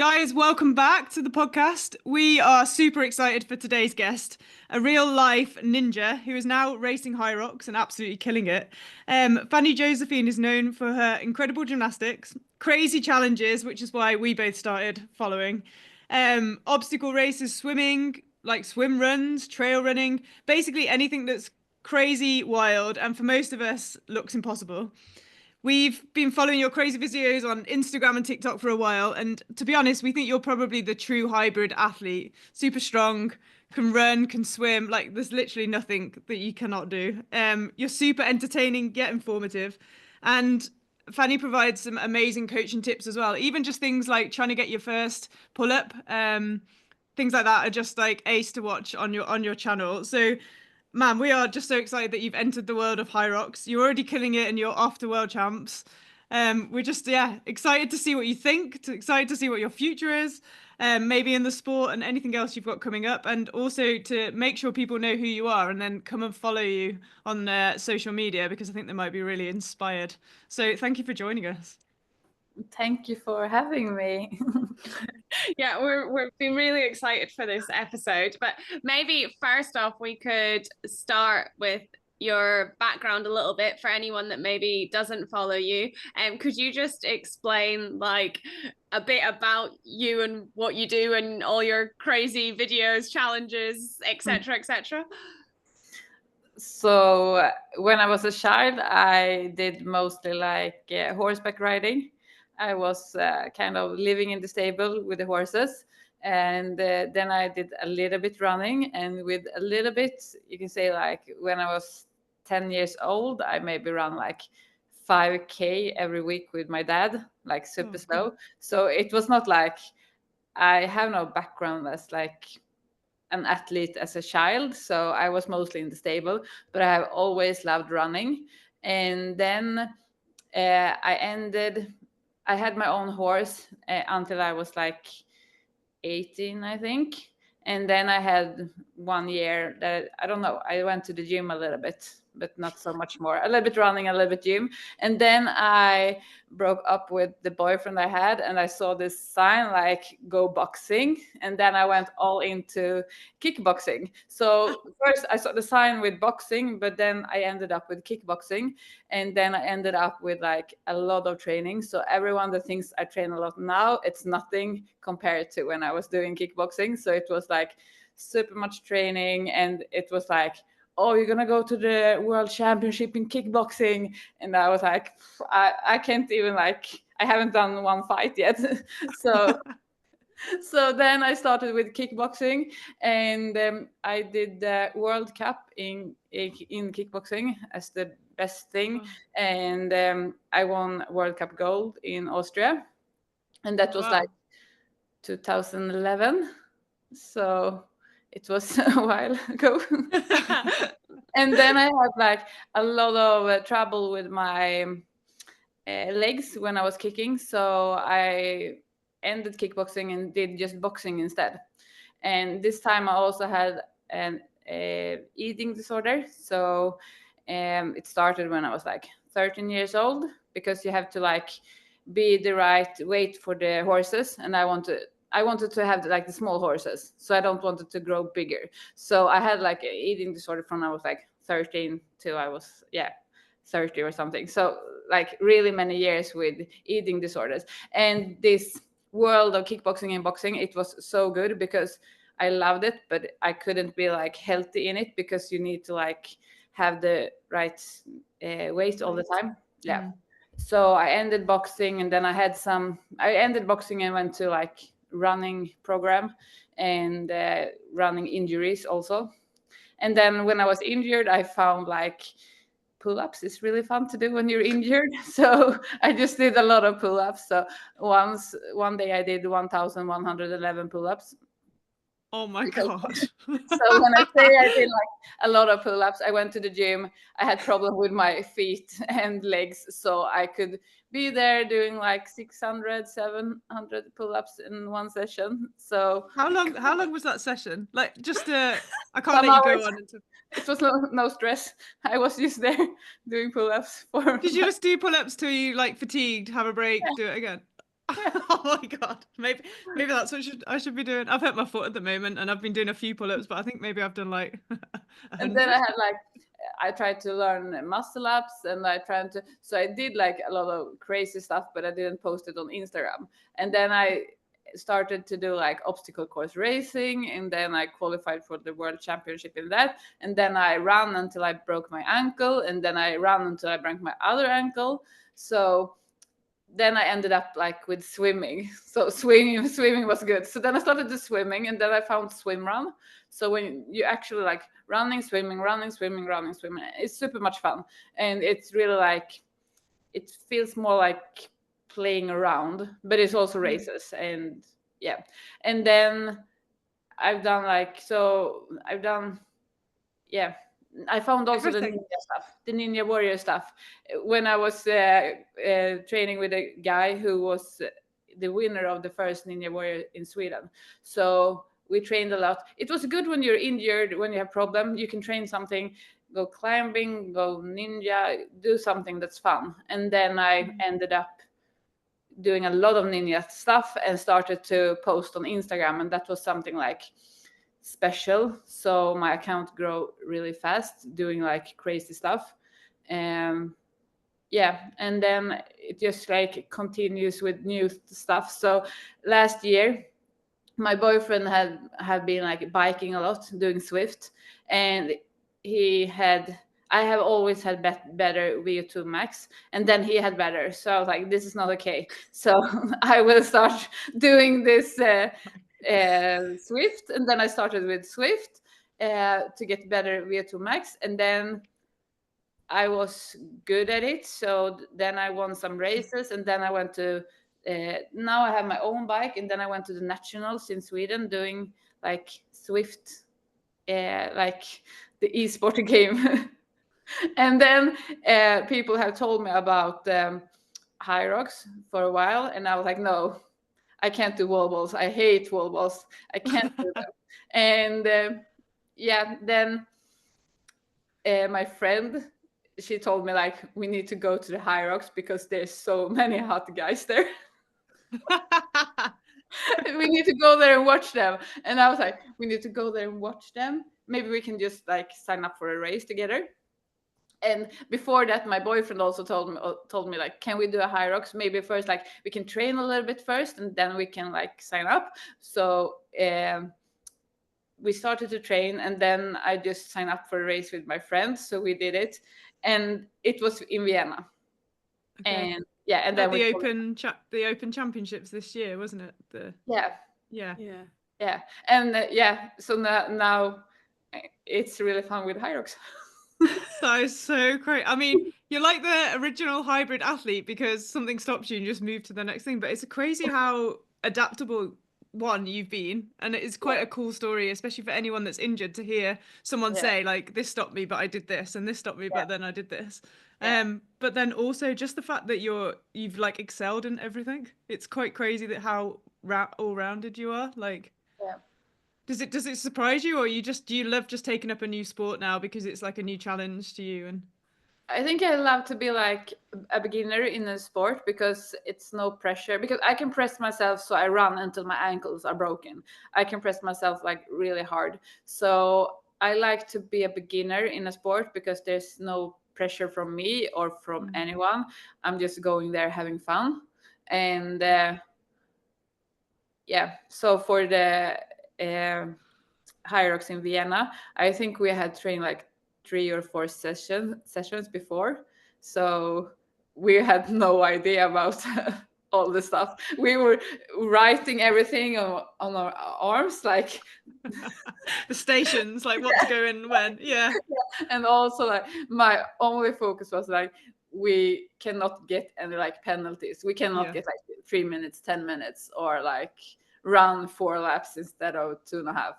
Guys, welcome back to the podcast. We are super excited for today's guest, a real life ninja who is now racing Hyrox and absolutely killing it. Fanny Josefine is known for her incredible gymnastics, crazy challenges, which is why we both started following, obstacle races, swimming, like swim runs, trail running, basically anything that's crazy, wild, and for most of us looks impossible. We've been following your crazy videos on Instagram and TikTok for a while, and to be honest, we think you're probably the true hybrid athlete. Super strong, can run, can swim. Like there's literally nothing that you cannot do. You're super entertaining, yet informative, and Fanny provides some amazing coaching tips as well. Even just things like trying to get your first pull up. Things like that are just like ace to watch on your channel. So man, we are just so excited that you've entered the world of Hyrox. You're already killing it and you're off to world champs. We're just, excited to see what you think, excited to see what your future is, maybe in the sport and anything else you've got coming up, and also to make sure people know who you are and then come and follow you on social media because I think they might be really inspired. So thank you for joining us. Thank you for having me. Yeah, we've been really excited for this episode, but maybe first off we could start with your background a little bit for anyone that maybe doesn't follow you. Could you just explain like a bit about you and what you do and all your crazy videos, challenges, etc., etc.? So when I was a child, I did mostly like horseback riding. I was kind of living in the stable with the horses. And then I did a little bit running. And with a little bit, you can say like when I was 10 years old, I maybe run like 5K every week with my dad, like super slow. So it was not like I have no background as like an athlete as a child, so I was mostly in the stable, but I have always loved running. And then I had my own horse until I was like 18, I think. And then I had 1 year that I don't know, I went to the gym a little bit, but not so much more. A little bit running, a little bit gym. And then I broke up with the boyfriend I had, and I saw this sign like go boxing. And then I went all into kickboxing. So first I saw the sign with boxing, but then I ended up with kickboxing. And then I ended up with like a lot of training. So everyone that thinks I train a lot now, it's nothing compared to when I was doing kickboxing. So it was like super much training, and it was like, oh, you're gonna go to the world championship in kickboxing. And I was like, I can't even, like, I haven't done one fight yet. So then I started with kickboxing, and I did the World Cup in kickboxing as the best thing. And I won World Cup gold in Austria, and that was like 2011. So it was a while ago. And then I had like a lot of trouble with my legs when I was kicking. So I ended kickboxing and did just boxing instead. And this time I also had an eating disorder. So it started when I was like 13 years old, because you have to like be the right weight for the horses. And I wanted to have like the small horses, so I don't want it to grow bigger. So I had like an eating disorder from I was like 13 till I was 30 or something. So like really many years with eating disorders. And this world of kickboxing and boxing, it was so good because I loved it, but I couldn't be like healthy in it because you need to like have the right weight all the time. So I ended boxing, and then I ended boxing and went to like running program and running injuries also. And then when I was injured, I found like pull-ups is really fun to do when you're injured. So I just did a lot of pull-ups. So one day I did 1,111 pull-ups. Oh my God. So when I say I did like a lot of pull-ups, I went to the gym. I had problem with my feet and legs, so I could be there doing like 600, 700 pull-ups in one session. So how long was that session? Like just I can't let you go on into... It was no stress. I was just there doing pull-ups for. Did you just do pull-ups till you like fatigued, have a break, do it again? Oh my God. Maybe that's what I should be doing. I've hurt my foot at the moment and I've been doing a few pull-ups, but I think maybe I've done like 100. And then I tried to learn muscle ups, and so I did like a lot of crazy stuff, but I didn't post it on Instagram. And then I started to do like obstacle course racing, and then I qualified for the world championship in that. And then I ran until I broke my ankle, and then I ran until I broke my other ankle. So then I ended up like with swimming. So swimming was good. So then I started to swimming, and then I found swim run. So when you actually like running, swimming, it's super much fun. And it's really like, it feels more like playing around, but it's also races. And yeah. And then I found also Everything. the Ninja Warrior stuff. When I was training with a guy who was the winner of the first Ninja Warrior in Sweden. So we trained a lot. It was good when you're injured, when you have problem, you can train something, go climbing, go ninja, do something that's fun. And then I ended up doing a lot of ninja stuff and started to post on Instagram. And that was something like special. So my account grew really fast, doing like crazy stuff. And then it just like continues with new stuff. So last year my boyfriend had been like biking a lot, doing Swift, and I have always had better VO2 max, and then he had better. So I was like, this is not okay. So I will start doing this Swift, and then I started with Swift to get better VO2 max, and then I was good at it. So then I won some races, and then I went to now I have my own bike, and then I went to the nationals in Sweden doing like Swift, like the esport game. And then people have told me about Hyrox for a while, and I was like, no, I can't do wall balls. I hate wall balls. I can't do them. And then my friend, she told me like, we need to go to the Hyrox because there's so many hot guys there. We need to go there and watch them. And I was like, we need to go there and watch them. Maybe we can just like sign up for a race together. And before that, my boyfriend also told me like, can we do a Hyrox? Maybe first, like we can train a little bit first, and then we can like sign up. So we started to train, and then I just signed up for a race with my friends. So we did it, and it was in Vienna. Okay. And yeah, and then the open championships this year, wasn't it? Yeah. And so now it's really fun with Hyrox. That is so great. I mean, you're like the original hybrid athlete because something stops you and you just move to the next thing. But it's crazy how adaptable you've been, and it's quite a cool story, especially for anyone that's injured, to hear someone say like, this stopped me but I did this, and this stopped me but then I did this. But then also just the fact that you've like excelled in everything. It's quite crazy that how all-rounded you are. Like, does it surprise you, or do you love just taking up a new sport now because it's like a new challenge to you? And I think I love to be like a beginner in a sport because it's no pressure, because I can press myself so I run until my ankles are broken. I can press myself like really hard. So I like to be a beginner in a sport because there's no pressure from me or from anyone. I'm just going there having fun. And so for the Hyrox in Vienna, I think we had trained like 3 or 4 sessions before, so we had no idea about all the stuff. We were writing everything on our arms, like the stations, like what to go in when. And also like my only focus was like, we cannot get any like penalties. We cannot get like 3 minutes, 10 minutes, or like run 4 laps instead of 2.5.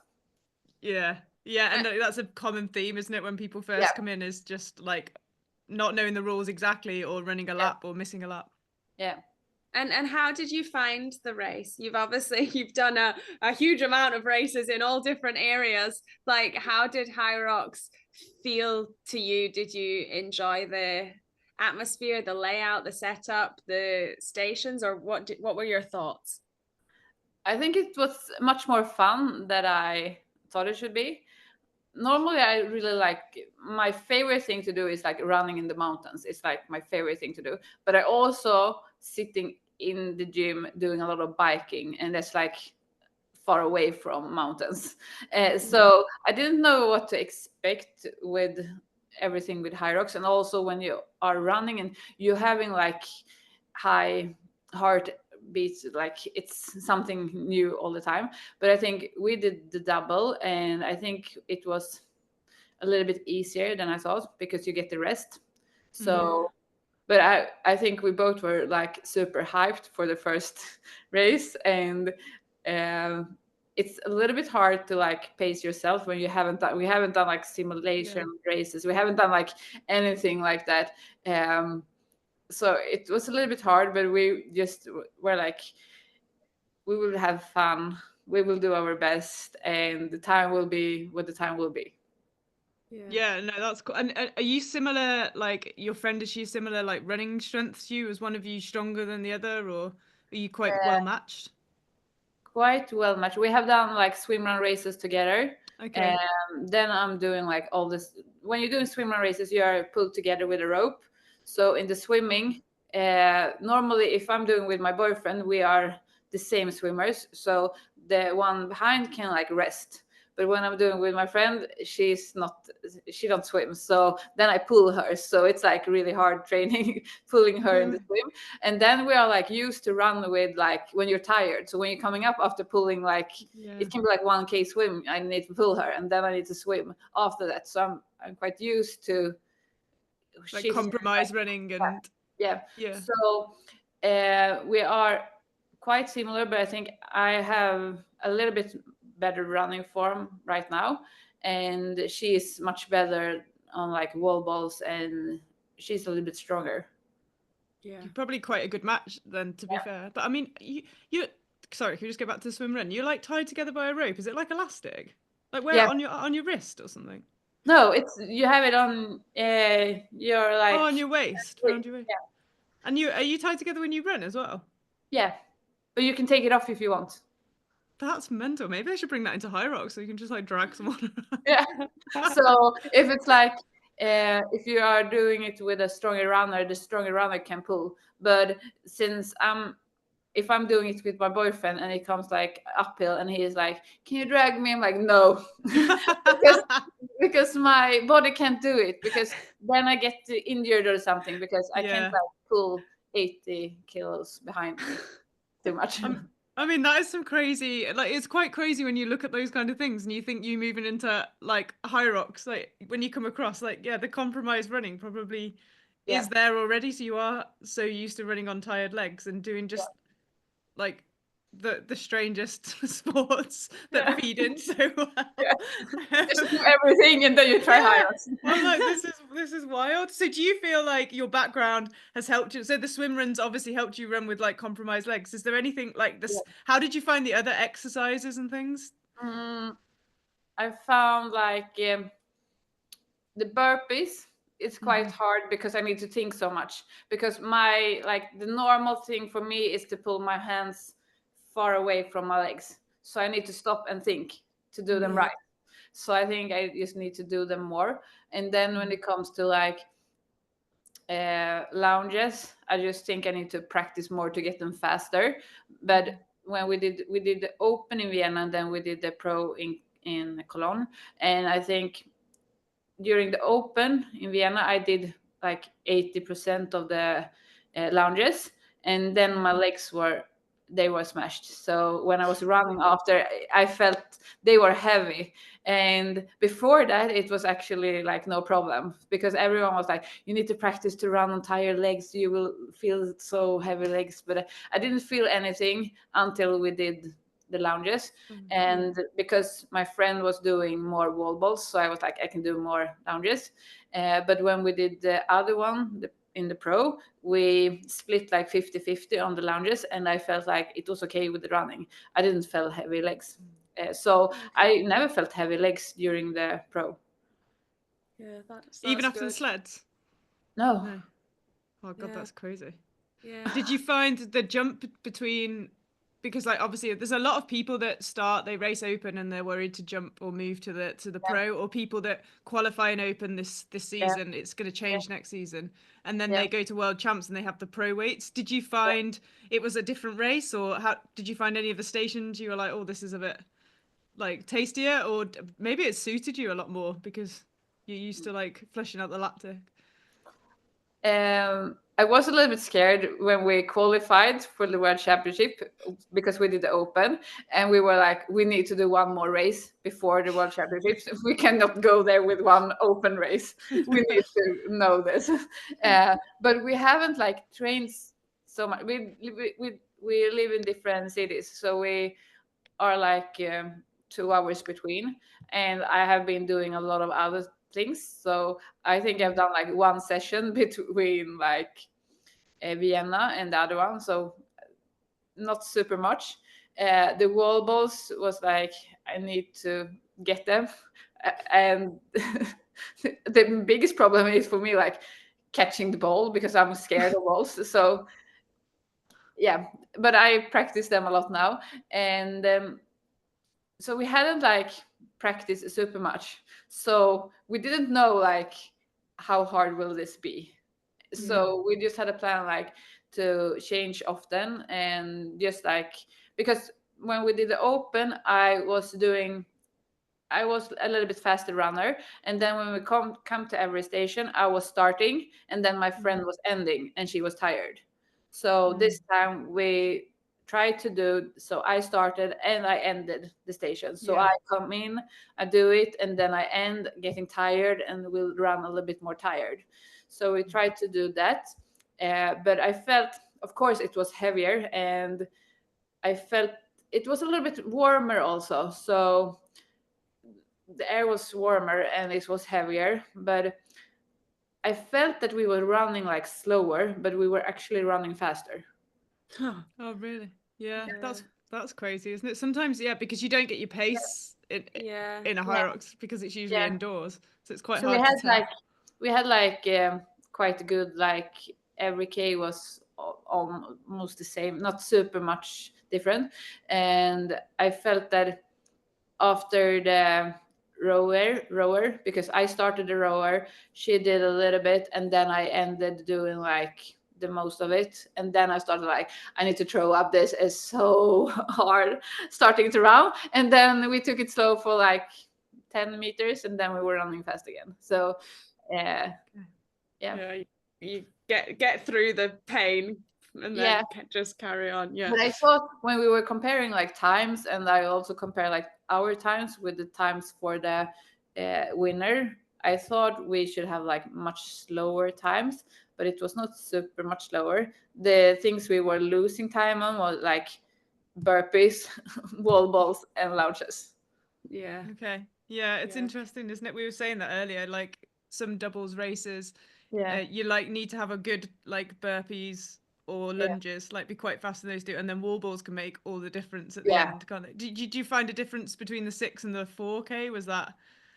And that's a common theme, isn't it, when people first come in, is just like not knowing the rules exactly, or running a lap or missing a lap. And how did you find the race? You've done a huge amount of races in all different areas. Like, how did Hyrox feel to you? Did you enjoy the atmosphere, the layout, the setup, the stations, or what were your thoughts? I think it was much more fun than I thought it should be. Normally, I really my favorite thing to do is like running in the mountains. It's like my favorite thing to do. But I also sitting in the gym doing a lot of biking, and that's like far away from mountains. So I didn't know what to expect with everything with Hyrox, and also when you are running and you're having like high heart beats, like it's something new all the time. But I think we did the double, and I think it was a little bit easier than I thought because you get the rest. So but I think we both were like super hyped for the first race, and it's a little bit hard to like pace yourself when we haven't done like simulation races, we haven't done like anything like that. So it was a little bit hard, but we just were like, we will have fun, we will do our best, and the time will be what the time will be. Yeah, no, that's cool. And are you similar, like your friend, is she similar, like running strength to you? Is one of you stronger than the other, or are you quite well matched? Quite well matched. We have done like swim run races together. Okay. Then I'm doing like all this. When you're doing swim run races, you are pulled together with a rope. So in the swimming, normally if I'm doing with my boyfriend, we are the same swimmers. So the one behind can like rest. But when I'm doing with my friend, she don't swim. So then I pull her. So it's like really hard training, pulling her in the swim. And then we are like used to run with like when you're tired. So when you're coming up after pulling, like it can be like 1K swim, I need to pull her, and then I need to swim after that. So I'm quite used to like compromise running and yeah. So we are quite similar, but I think I have a little bit better running form right now, and she's much better on like wall balls, and she's a little bit stronger. You're probably quite a good match then, to be fair. But I mean, you sorry, can you just go back to the swim run? You're like tied together by a rope. Is it like elastic? Like where on your wrist or something? No, it's you have it on your like on your waist, around your waist. Yeah. And are you tied together when you run as well? Yeah, but you can take it off if you want. That's mental. Maybe I should bring that into Hyrox so you can just like drag someone around. Yeah. So if it's like if you are doing it with a stronger runner, the stronger runner can pull. But since if I'm doing it with my boyfriend and it comes like uphill and he is like, "Can you drag me?" I'm like, "No," because my body can't do it, because then I get injured or something, because I can't like pull 80 kilos behind me too much. I mean, that is some crazy, like, it's quite crazy when you look at those kind of things and you think you moving into like Hyrox, like when you come across like, the compromise running probably is there already. So you are so used to running on tired legs and doing just like the strangest sports that feed in so well. Just do everything and then you try Hyrox. I'm like, this is wild. So do you feel like your background has helped you? So the swim runs obviously helped you run with like compromised legs. Is there anything like this? How did you find the other exercises and things? I found like the burpees. It's quite hard because I need to think so much, because my like the normal thing for me is to pull my hands far away from my legs, so I need to stop and think to do them right. So I think I just need to do them more. And then when it comes to like lounges, I just think I need to practice more to get them faster. But when we did the open in Vienna, and then we did the pro in Cologne, and I think during the open in Vienna, I did like 80% of the lounges, and then my legs were smashed. So when I was running after, I felt they were heavy. And before that, it was actually like no problem, because everyone was like, "You need to practice to run on tired legs. You will feel so heavy legs." But I didn't feel anything until we did the lounges. And because my friend was doing more wall balls, so I was like, I can do more lounges. But when we did the other one in the pro, we split like 50-50 on the lounges, and I felt like it was okay with the running. I didn't feel heavy legs. So I never felt heavy legs during the pro. Yeah, that's even after good. the sleds. No. Oh God, that's crazy. Yeah. Did you find the jump between, because like obviously there's a lot of people that start, they race open and they're worried to jump or move to the pro, or people that qualify in open this season, it's going to change next season, and then they go to world champs and they have the pro weights. Did you find it was a different race, or how did you find any of the stations you were like, oh, this is a bit like tastier, or maybe it suited you a lot more because you're used to like fleshing out the lactic? I was a little bit scared when we qualified for the World Championship because we did the Open, and we were like, we need to do one more race before the World Championships. We cannot go there with one open race. We need to know this. But we haven't like trained so much. We live in different cities, so we are like 2 hours between, and I have been doing a lot of other things. So I think I've done like one session between like Vienna and the other one, so not super much. The wall balls was like I need to get them, and the biggest problem is for me like catching the ball because I'm scared of balls. So yeah, but I practice them a lot now, and so we hadn't like practiced super much, so we didn't know like how hard will this be. So we just had a plan like to change often, and just like, because when we did the Open I was a little bit faster runner, and then when we come to every station I was starting, and then my friend was ending and she was tired. So this time we tried to do, so I started and I ended the station. So I come in, I do it, and then I end getting tired and will run a little bit more tired. So we tried to do that, but I felt, of course it was heavier, and I felt it was a little bit warmer also. So the air was warmer and it was heavier, but I felt that we were running like slower, but we were actually running faster. Oh, really? Yeah, that's crazy, isn't it? Sometimes, because you don't get your pace in a Hyrox because it's usually indoors, so it's quite So hard to tell. we had like quite good, like every K was almost the same, not super much different, and I felt that after the rower, because I started the rower, she did a little bit, and then I ended doing like the most of it, and then I started like, I need to throw up, this is so hard starting to run, and then we took it slow for like 10 meters, and then we were running fast again. So you get through the pain and then just carry on. But I thought when we were comparing like times, and I also compare like our times with the times for the winner, I thought we should have like much slower times, but it was not super much slower. The things we were losing time on was like burpees, wall balls, and lunges. Okay. It's interesting, isn't it? We were saying that earlier, like some doubles races, you like need to have a good like burpees or lunges, like be quite fast in those two, and then wall balls can make all the difference at the end. Can't it? Did you find a difference between the 6 and the 4K? Was that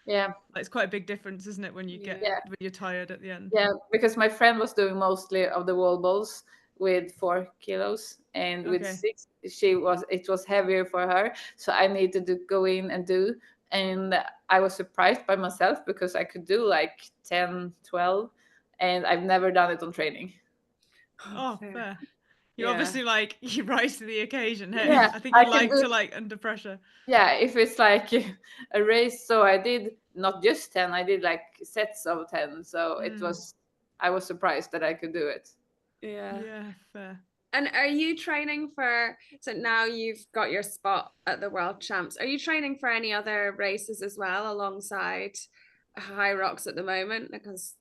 like, it's quite a big difference, isn't it, when you get when you're tired at the end? Because my friend was doing mostly of the wall balls with 4 kilos, and with 6 it was heavier for her, so I needed to go in and do, and I was surprised by myself because I could do like 10, 12, and I've never done it on training. Oh, fair. You obviously like, you rise to the occasion. Hey, I think I you like to like under pressure. If it's like a race, so I did not just 10, I did like sets of 10, so it was, I was surprised that I could do it. Yeah, fair. And are you training for, so now you've got your spot at the World Champs, are you training for any other races as well alongside Hyrox at the moment, because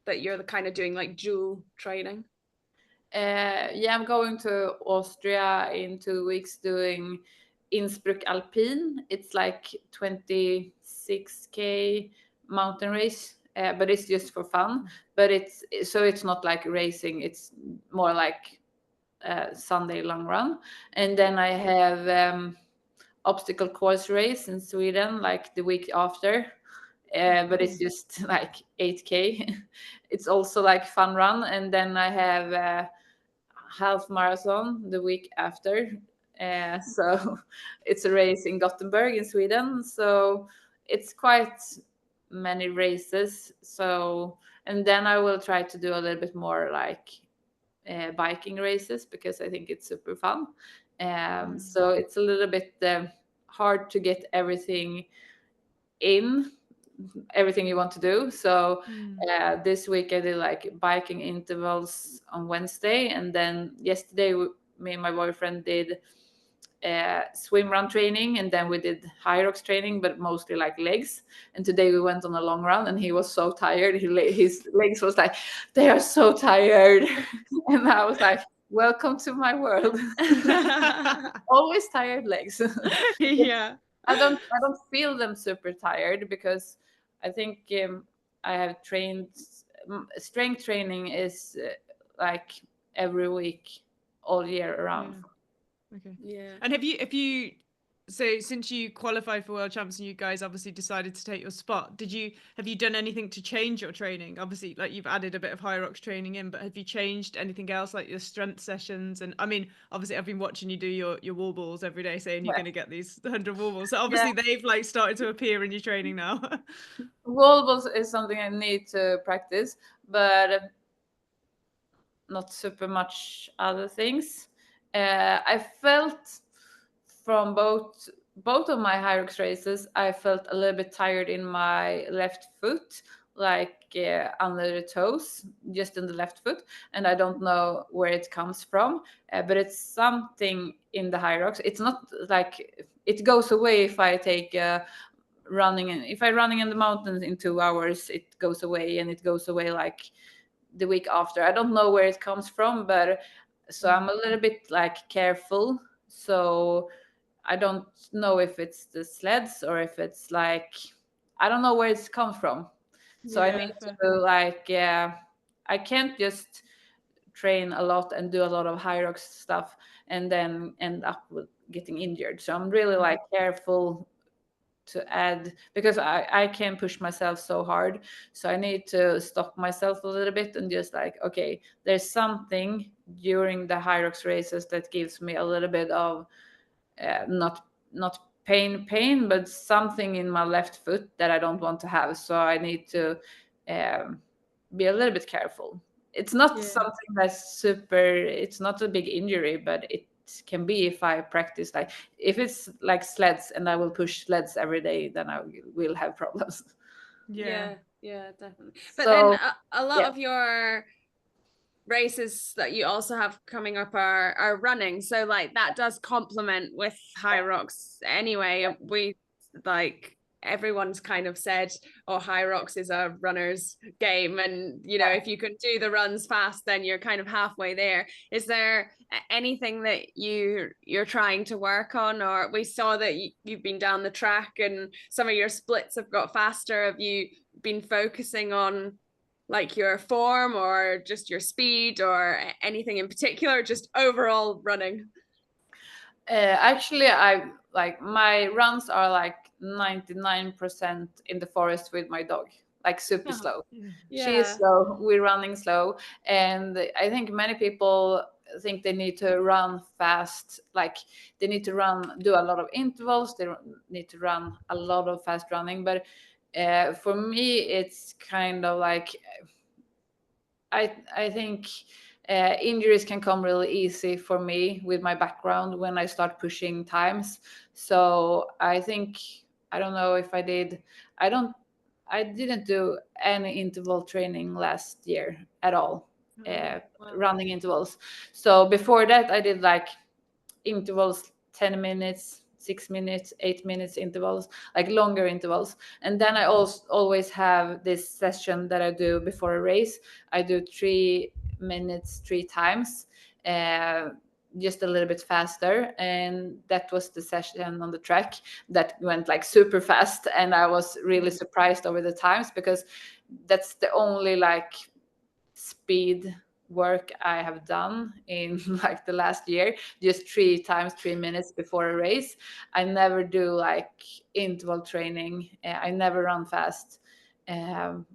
that you're kind of doing like dual training? I'm going to Austria in 2 weeks doing Innsbruck Alpine. It's like 26K mountain race, but it's just for fun. But it's not like racing, it's more like Sunday long run. And then I have obstacle course race in Sweden like the week after. but it's just like 8K. It's also like fun run, and then I have a half marathon the week after. So it's a race in Gothenburg in Sweden. So it's quite many races. So, and then I will try to do a little bit more like biking races, because I think it's super fun. So it's a little bit hard to get everything you want to do. So this week I did like biking intervals on Wednesday, and then yesterday me and my boyfriend did swim run training, and then we did Hyrox training, but mostly like legs. And today we went on a long run, and he was so tired. His legs was like, they are so tired. And I was like, welcome to my world. Always tired legs. Yeah. I don't feel them super tired, because I think I have trained strength training is like every week all year around. Okay. Yeah. And have you so since you qualified for World Champs and you guys obviously decided to take your spot, have you done anything to change your training? Obviously, like you've added a bit of Hyrox training in, but have you changed anything else, like your strength sessions? And I mean, obviously I've been watching you do your wall balls every day, saying you're going to get these 100 wall balls. So obviously they've like started to appear in your training now. Wall balls is something I need to practice, but not super much other things. I felt from both of my Hyrox races, I felt a little bit tired in my left foot, like under the toes, just in the left foot, and I don't know where it comes from, but it's something in the Hyrox. It's not like it goes away if I take if I'm running in the mountains in 2 hours, it goes away, and it goes away like the week after. I don't know where it comes from, but so I'm a little bit like careful. So I don't know if it's the sleds or if it's like, I don't know where it's come from. So I need to like, I can't just train a lot and do a lot of Hyrox stuff and then end up with getting injured. So I'm really like careful to add, because I can push myself so hard. So I need to stop myself a little bit and just like, okay, there's something during the Hyrox races that gives me a little bit of not pain, but something in my left foot that I don't want to have. So I need to be a little bit careful. It's not something that's it's not a big injury, but it can be if I practice. Like if it's like sleds and I will push sleds every day, then I will have problems. Yeah, definitely. But then a lot of your races that you also have coming up are running, so like that does complement with Hyrox anyway. We like everyone's kind of said, oh, Hyrox is a runner's game, and you know, if you can do the runs fast, then you're kind of halfway there. Is there anything that you're trying to work on? Or we saw that you've been down the track and some of your splits have got faster. Have you been focusing on like your form or just your speed or anything in particular, just overall running? Actually, I like my runs are like 99% in the forest with my dog, like super slow. She is slow, we're running slow, and I think many people think they need to run fast, like they need to do a lot of intervals, they need to run a lot of fast running. But for me it's kind of like I think injuries can come really easy for me with my background when I start pushing times. So I think, I don't know if I did, I didn't do any interval training last year at all, running intervals. So before that I did like intervals, 10 minutes, 6 minutes, 8 minutes intervals, like longer intervals. And then I also always have this session that I do before a race. I do 3 minutes 3 times, just a little bit faster. And that was the session on the track that went like super fast, and I was really surprised over the times, because that's the only like speed work I have done in like the last year, just 3 times 3 minutes before a race. I never do like interval training. I never run fast.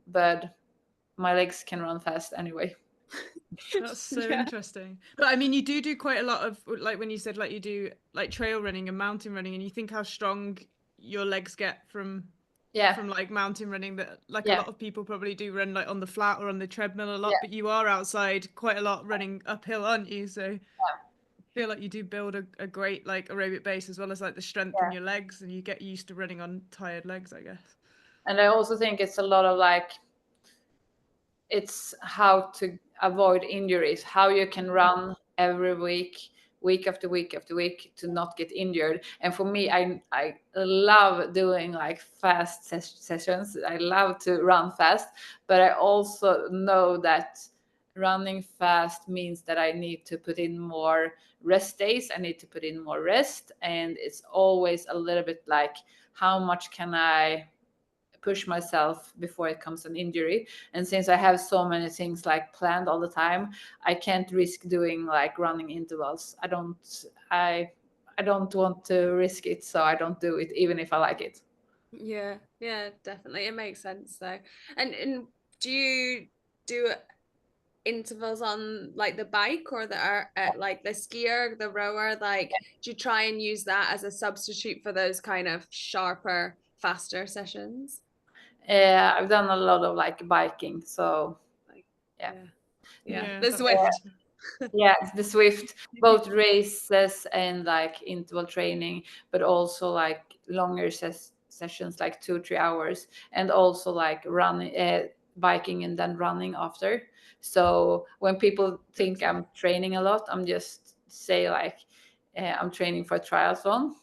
but my legs can run fast anyway. That's so interesting. But I mean, you do quite a lot of, like when you said like you do like trail running and mountain running, and you think how strong your legs get from like mountain running, that like a lot of people probably do run like on the flat or on the treadmill a lot, but you are outside quite a lot running uphill, aren't you? So I feel like you do build a great like aerobic base, as well as like the strength in your legs, and you get used to running on tired legs, I guess. And I also think it's a lot of like, it's how to avoid injuries, how you can run every week after week after week, to not get injured. And for me, I love doing like fast sessions. I love to run fast, but I also know that running fast means that I need to put in more rest days. I need to put in more rest, and it's always a little bit like, how much can I push myself before it comes an injury? And since I have so many things like planned all the time, I can't risk doing like running intervals. I don't want to risk it, so I don't do it even if I like it. Yeah, definitely, it makes sense though. And do you do intervals on like the bike or like the skier, the rower? Like, do you try and use that as a substitute for those kind of sharper, faster sessions? I've done a lot of like biking, so the Swift. The Swift, both races and like interval training, but also like longer sessions, like 2-3 hours, and also like running, biking and then running after. So when people think I'm training a lot, I'm just say like, I'm training for a triathlon.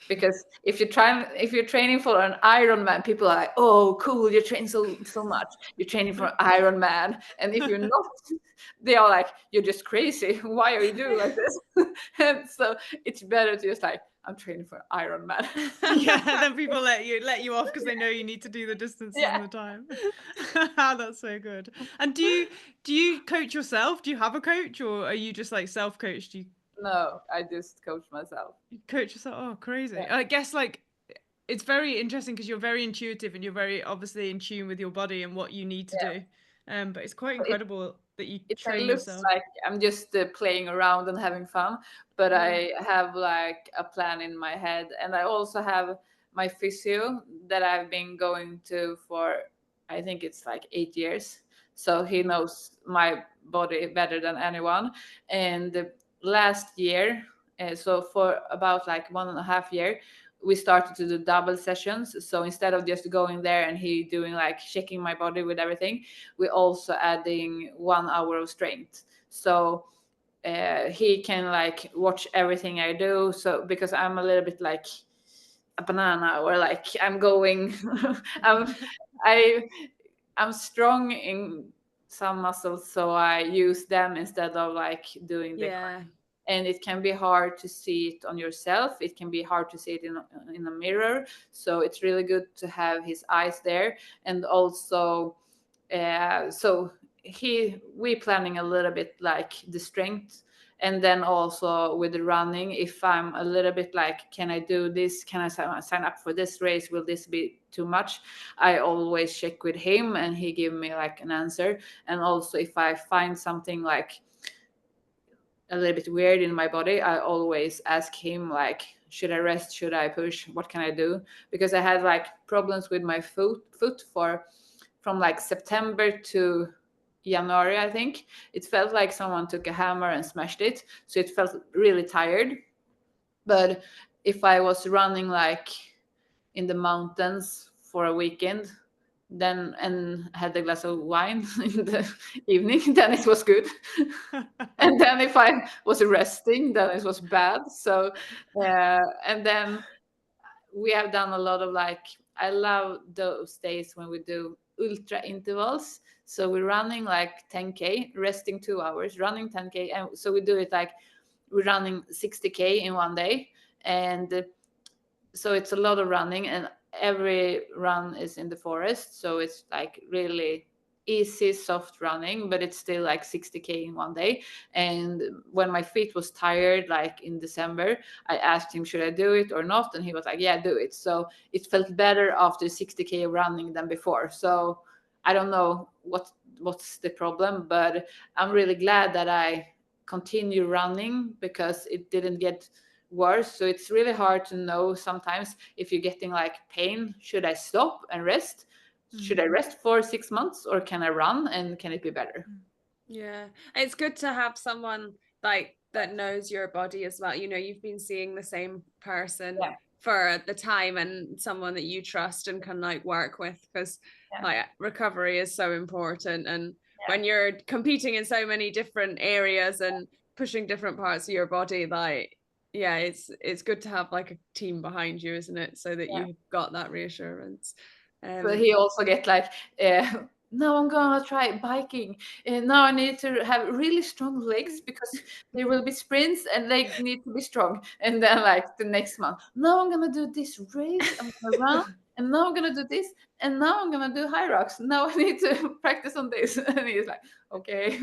Because if you're training for an Ironman, people are like, "Oh, cool! You're training so much. You're training for an Ironman." And if you're not, they are like, "You're just crazy. Why are you doing like this?" And so it's better to just like, "I'm training for an Ironman." Then people let you off because they know you need to do the distances and the time. That's so good. And do you coach yourself? Do you have a coach, or are you just like self-coached? No, I just coach myself. You coach yourself? Oh, crazy. I guess like it's very interesting because you're very intuitive and you're very obviously in tune with your body and what you need to do. But it's quite incredible that you train looks yourself. like I'm just playing around and having fun, but I have like a plan in my head. And I also have my physio that I've been going to for, I think it's like 8 years. So he knows my body better than anyone. And last year, so for about like 1.5 year, we started to do double sessions. So instead of just going there and he doing like checking my body with everything, we also adding 1 hour of strength. So he can like watch everything I do. So because I'm a little bit like a banana, or like I'm going, I'm strong in some muscles, so I use them instead of like doing the and it can be hard to see it on yourself. It can be hard to see it in a mirror. So it's really good to have his eyes there. And also, so we planning a little bit like the strength, and then also with the running, if I'm a little bit like, can I do this? Can I sign up for this race? Will this be too much? I always check with him, and he give me like an answer. And also, if I find something like a little bit weird in my body, I always ask him like, should I rest? Should I push? What can I do? Because I had like problems with my foot from like September to January, I think. It felt like someone took a hammer and smashed it. So it felt really tired. But if I was running like in the mountains for a weekend, then and had a glass of wine in the evening, then it was good. And then if I was resting, then it was bad. So and then we have done a lot of like, I love those days when we do ultra intervals. So we're running like 10K, resting 2 hours, running 10K. And so we do it like, we're running 60K in one day. And so it's a lot of running, and every run is in the forest. So it's like really easy soft running, but it's still like 60k in one day. And when my feet was tired, like in December, I asked him, should I do it or not? And he was like, yeah, do it. So it felt better after 60k running than before. So I don't know what's the problem, but I'm really glad that I continue running because it didn't get worse. So it's really hard to know sometimes if you're getting like pain, should I stop and rest? Should I rest for 6 months, or can I run and can it be better? Yeah, it's good to have someone like that knows your body as well. You know, you've been seeing the same person for the time, and someone that you trust and can like work with, because like recovery is so important. And when you're competing in so many different areas and pushing different parts of your body, like it's good to have like a team behind you, isn't it? So that you've got that reassurance. But he also get like, now I'm gonna try biking, and now I need to have really strong legs because there will be sprints and they need to be strong. And then like the next month, now I'm gonna do this race, I'm gonna run, and now I'm gonna do this, and now I'm gonna do Hyrox. Now I need to practice on this. And he's like, okay.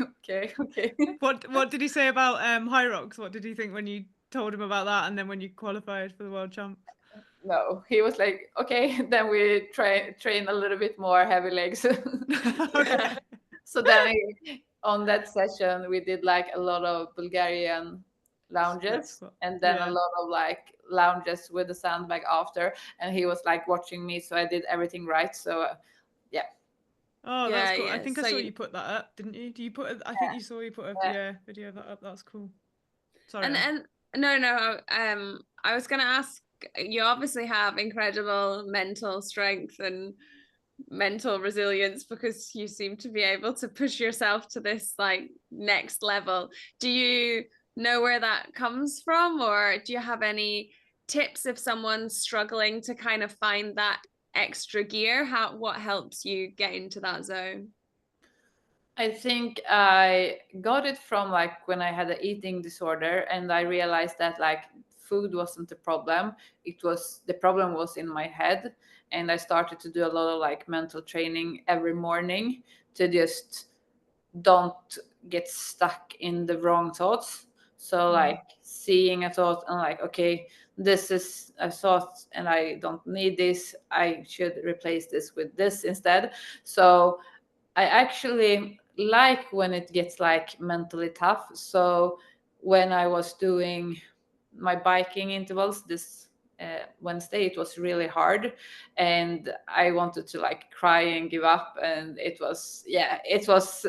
What did he say about Hyrox? What did he think when you told him about that, and then when you qualified for the World Champs? No, he was like, okay, then we train a little bit more heavy legs. Okay. So then on that session, we did like a lot of Bulgarian lunges, and then a lot of like lunges with the sandbag after. And he was like watching me, so I did everything right. So yeah. Oh, that's cool. I think I saw you put that up, didn't you? Do you put? I think you saw you put a video of that up. That's cool. Sorry. And no. I was gonna ask. You obviously have incredible mental strength and mental resilience, because you seem to be able to push yourself to this like next level. Do you know where that comes from, or do you have any tips if someone's struggling to kind of find that extra gear? What helps you get into that zone? I think I got it from like when I had an eating disorder, and I realized that like food wasn't the problem. The problem was in my head. And I started to do a lot of like mental training every morning to just don't get stuck in the wrong thoughts. So like seeing a thought and like, okay, this is a thought and I don't need this. I should replace this with this instead. So I actually like when it gets like mentally tough. So when I was doing my biking intervals this Wednesday, it was really hard, and I wanted to like cry and give up. And it was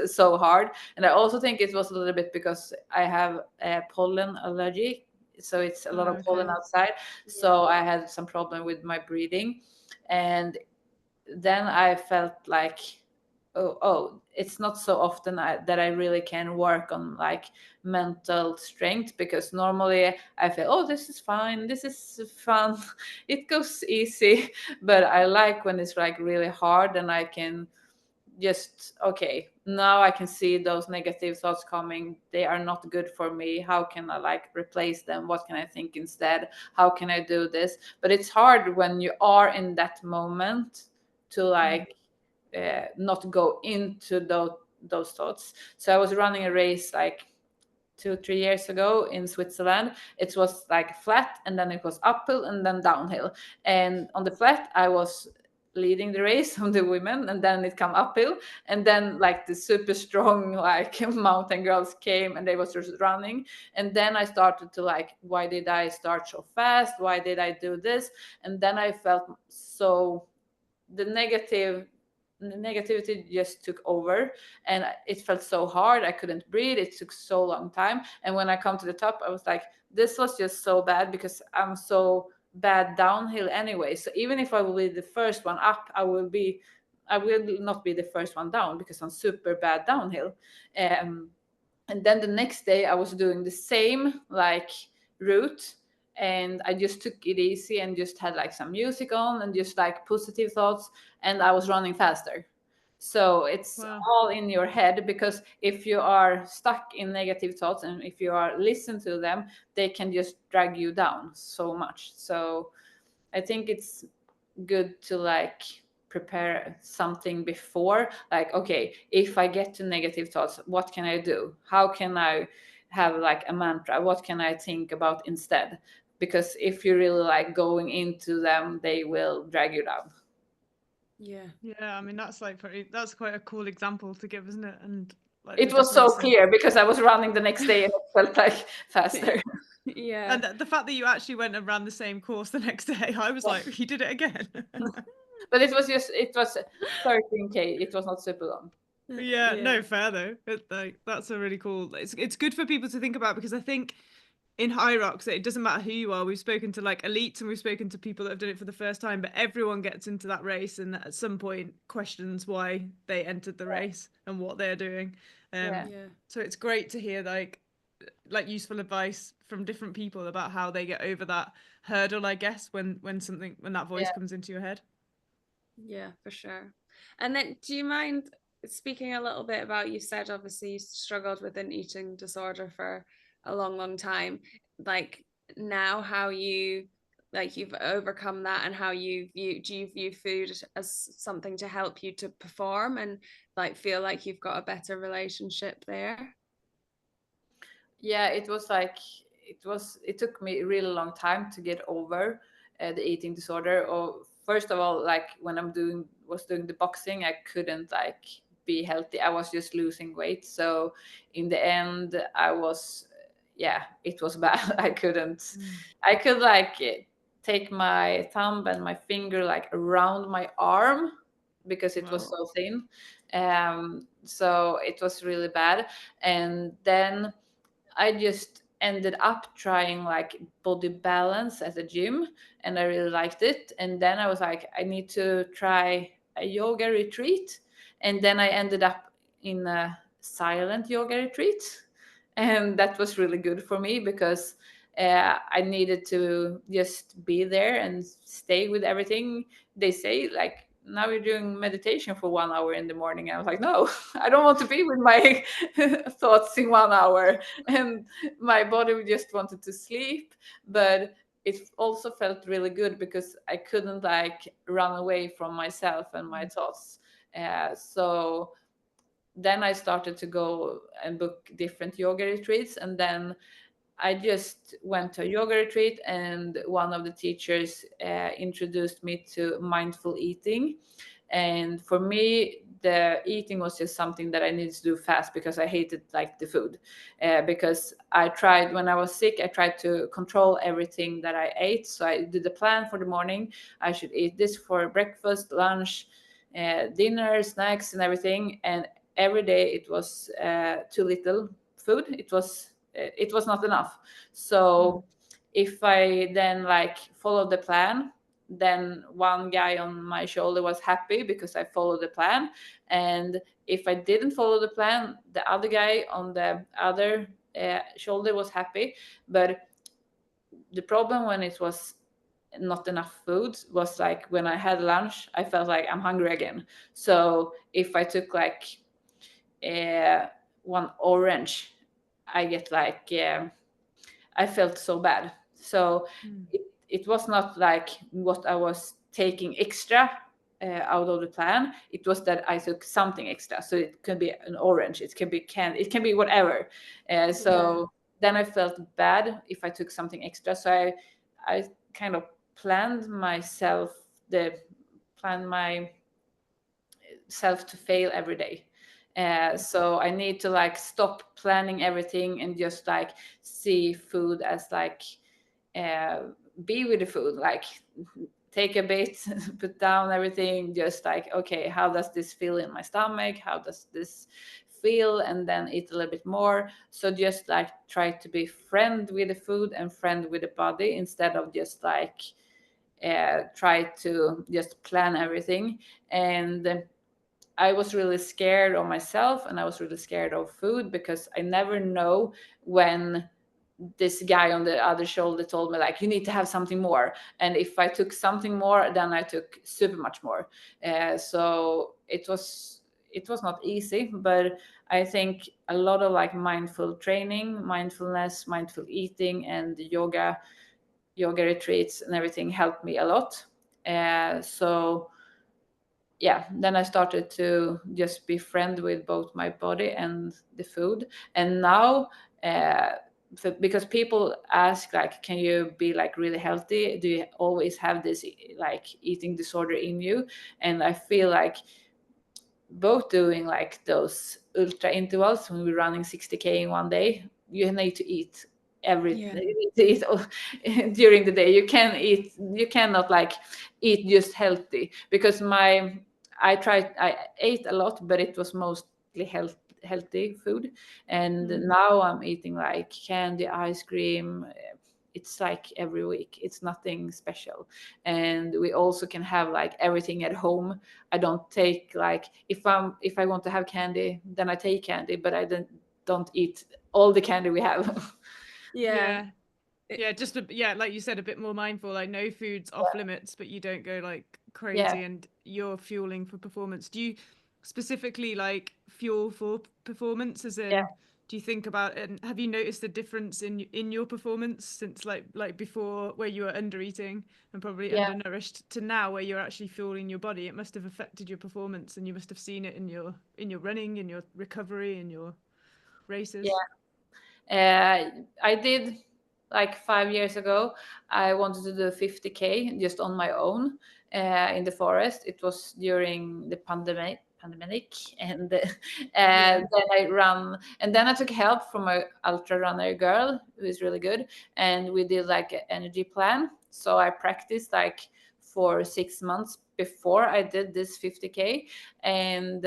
so hard. And I also think it was a little bit because I have a pollen allergy, so it's a lot of pollen outside. So I had some problem with my breathing, and then I felt like, oh, it's not so often that I really can work on like mental strength, because normally I feel, oh, this is fine, this is fun, it goes easy. But I like when it's like really hard, and I can just, okay, now I can see those negative thoughts coming, they are not good for me, how can I like replace them, what can I think instead, how can I do this? But it's hard when you are in that moment to like not go into those thoughts. So I was running a race like 2-3 years ago in Switzerland. It was like flat, and then it was uphill and then downhill. And on the flat, I was leading the race of the women, and then it come uphill, and then like the super strong like mountain girls came, and they was just running. And then I started to like, why did I start so fast, why did I do this? And then I felt so the negativity just took over, and it felt so hard, I couldn't breathe, it took so long time. And when I come to the top, I was like, this was just so bad, because I'm so bad downhill anyway. So even if I will be the first one up, I will not be the first one down, because I'm super bad downhill. And then the next day I was doing the same like route, and I just took it easy and just had like some music on and just like positive thoughts, and I was running faster. So it's all in your head, because if you are stuck in negative thoughts and if you are listen to them, they can just drag you down so much. So I think it's good to like prepare something before, like, okay, if I get to negative thoughts, what can I do? How can I have like a mantra? What can I think about instead? Because if you're really like going into them, they will drag you down. Yeah. Yeah, I mean that's quite a cool example to give, isn't it? And like It was so clear because I was running the next day and it felt like faster. Yeah. And the fact that you actually went and ran the same course the next day, I was like, you did it again. But it was 13K. It was not super long. Yeah, no, fair though. That's a really cool. It's good for people to think about, because I think in Hyrox, it doesn't matter who you are. We've spoken to like elites and we've spoken to people that have done it for the first time, but everyone gets into that race and at some point questions why they entered the race and what they're doing. So it's great to hear like useful advice from different people about how they get over that hurdle, I guess, when that voice comes into your head. Yeah, for sure. And then do you mind speaking a little bit about, you said obviously you struggled with an eating disorder for a long time, like now how you like you've overcome that, and how do you view food as something to help you to perform and like feel like you've got a better relationship there? Yeah, it was like it took me a really long time to get over the eating disorder. Or first of all, like when was doing the boxing, I couldn't like be healthy. I was just losing weight. So in the end, it was bad. I could like take my thumb and my finger like around my arm because it was so thin. So it was really bad. And then I just ended up trying like body balance at the gym, and I really liked it. And then I was like, I need to try a yoga retreat. And then I ended up in a silent yoga retreat. And that was really good for me because I needed to just be there and stay with everything. They say, like, now you're doing meditation for 1 hour in the morning. I was like, no, I don't want to be with my thoughts in 1 hour. And my body just wanted to sleep. But it also felt really good because I couldn't like run away from myself and my thoughts. So then I started to go and book different yoga retreats. And then I just went to a yoga retreat, and one of the teachers introduced me to mindful eating. And for me, the eating was just something that I needed to do fast because I hated like the food. Because I tried, when I was sick, I tried to control everything that I ate. So I did a plan for the morning. I should eat this for breakfast, lunch, dinner, snacks, and everything. And every day it was too little food. It was not enough. So if I then like followed the plan, then one guy on my shoulder was happy because I followed the plan. And if I didn't follow the plan, the other guy on the other shoulder was happy. But the problem when it was not enough food was like when I had lunch, I felt like I'm hungry again. So if I took like one orange, I get like I felt so bad. So it was not like what I was taking extra out of the plan. It was that I took something extra. So it can be an orange, it can be candy, it can be whatever. So then I felt bad if I took something extra. So I kind of planned myself to fail every day. So I need to like stop planning everything and just like see food as like be with the food, like take a bit, put down everything, just like, okay, how does this feel in my stomach, how does this feel, and then eat a little bit more. So just like try to be friend with the food and friend with the body instead of just like try to just plan everything. And I was really scared of myself, and I was really scared of food because I never know when this guy on the other shoulder told me like, you need to have something more. And if I took something more, then I took super much more. So it was not easy, but I think a lot of like mindful training, mindfulness, mindful eating, and yoga retreats and everything helped me a lot. So yeah, then I started to just be friend with both my body and the food. And now because people ask like, can you be like really healthy, do you always have this like eating disorder in you? And I feel like both doing like those ultra intervals, when we're running 60K in one day, you need to eat Yeah. you need to eat during the day. You cannot like eat just healthy, because I ate a lot, but it was mostly healthy food. And now I'm eating like candy, ice cream. It's like every week. It's nothing special. And we also can have like everything at home. I don't take like, if I want to have candy, then I take candy, but I don't eat all the candy we have. Yeah. Yeah, just like you said, a bit more mindful. Like no food's off limits, but you don't go like crazy, and you're fueling for performance. Do you specifically like fuel for performance? As in, do you think about it? And have you noticed a difference in your performance since like before, where you were under eating and probably undernourished, to now where you're actually fueling your body? It must have affected your performance, and you must have seen it in your running, in your recovery, in your races. I did like 5 years ago. I wanted to do 50K just on my own in the forest. It was during the pandemic, and then I ran, and then I took help from a ultra runner girl who is really good, and we did like an energy plan. So I practiced like for 6 months before I did this 50K, and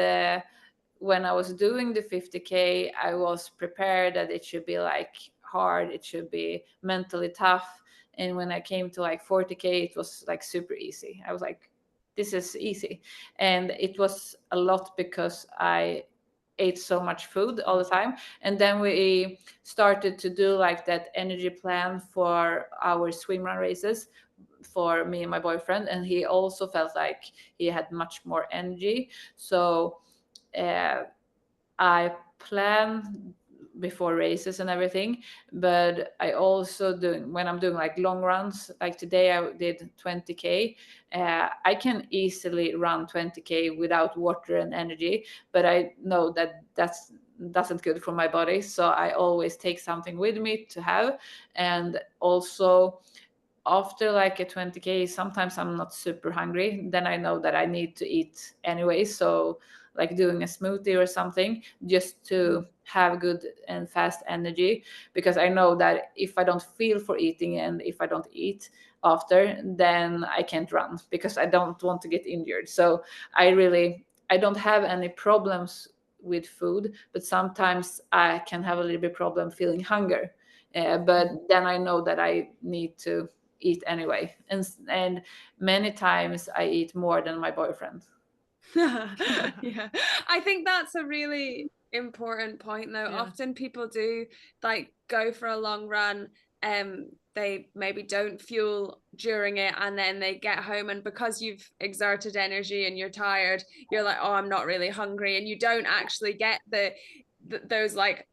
when I was doing the 50K, I was prepared that it should be like hard, it should be mentally tough. And when I came to like 40K, it was like super easy. I was like, this is easy. And it was a lot because I ate so much food all the time. And then we started to do like that energy plan for our swim run races for me and my boyfriend. And he also felt like he had much more energy. So I plan before races and everything, but I also do, when I'm doing like long runs, like today I did 20K. I can easily run 20K without water and energy, but I know that that's doesn't good for my body, so I always take something with me to have. And also after like a 20K, sometimes I'm not super hungry, then I know that I need to eat anyway. So like doing a smoothie or something just to have good and fast energy, because I know that if I don't feel for eating and if I don't eat after, then I can't run, because I don't want to get injured. So I don't have any problems with food, but sometimes I can have a little bit problem feeling hunger. But then I know that I need to eat anyway, and many times I eat more than my boyfriend. Yeah, I think that's a really important point though. Often people do like go for a long run, they maybe don't fuel during it, and then they get home, and because you've exerted energy and you're tired, you're like, oh, I'm not really hungry, and you don't actually get those like,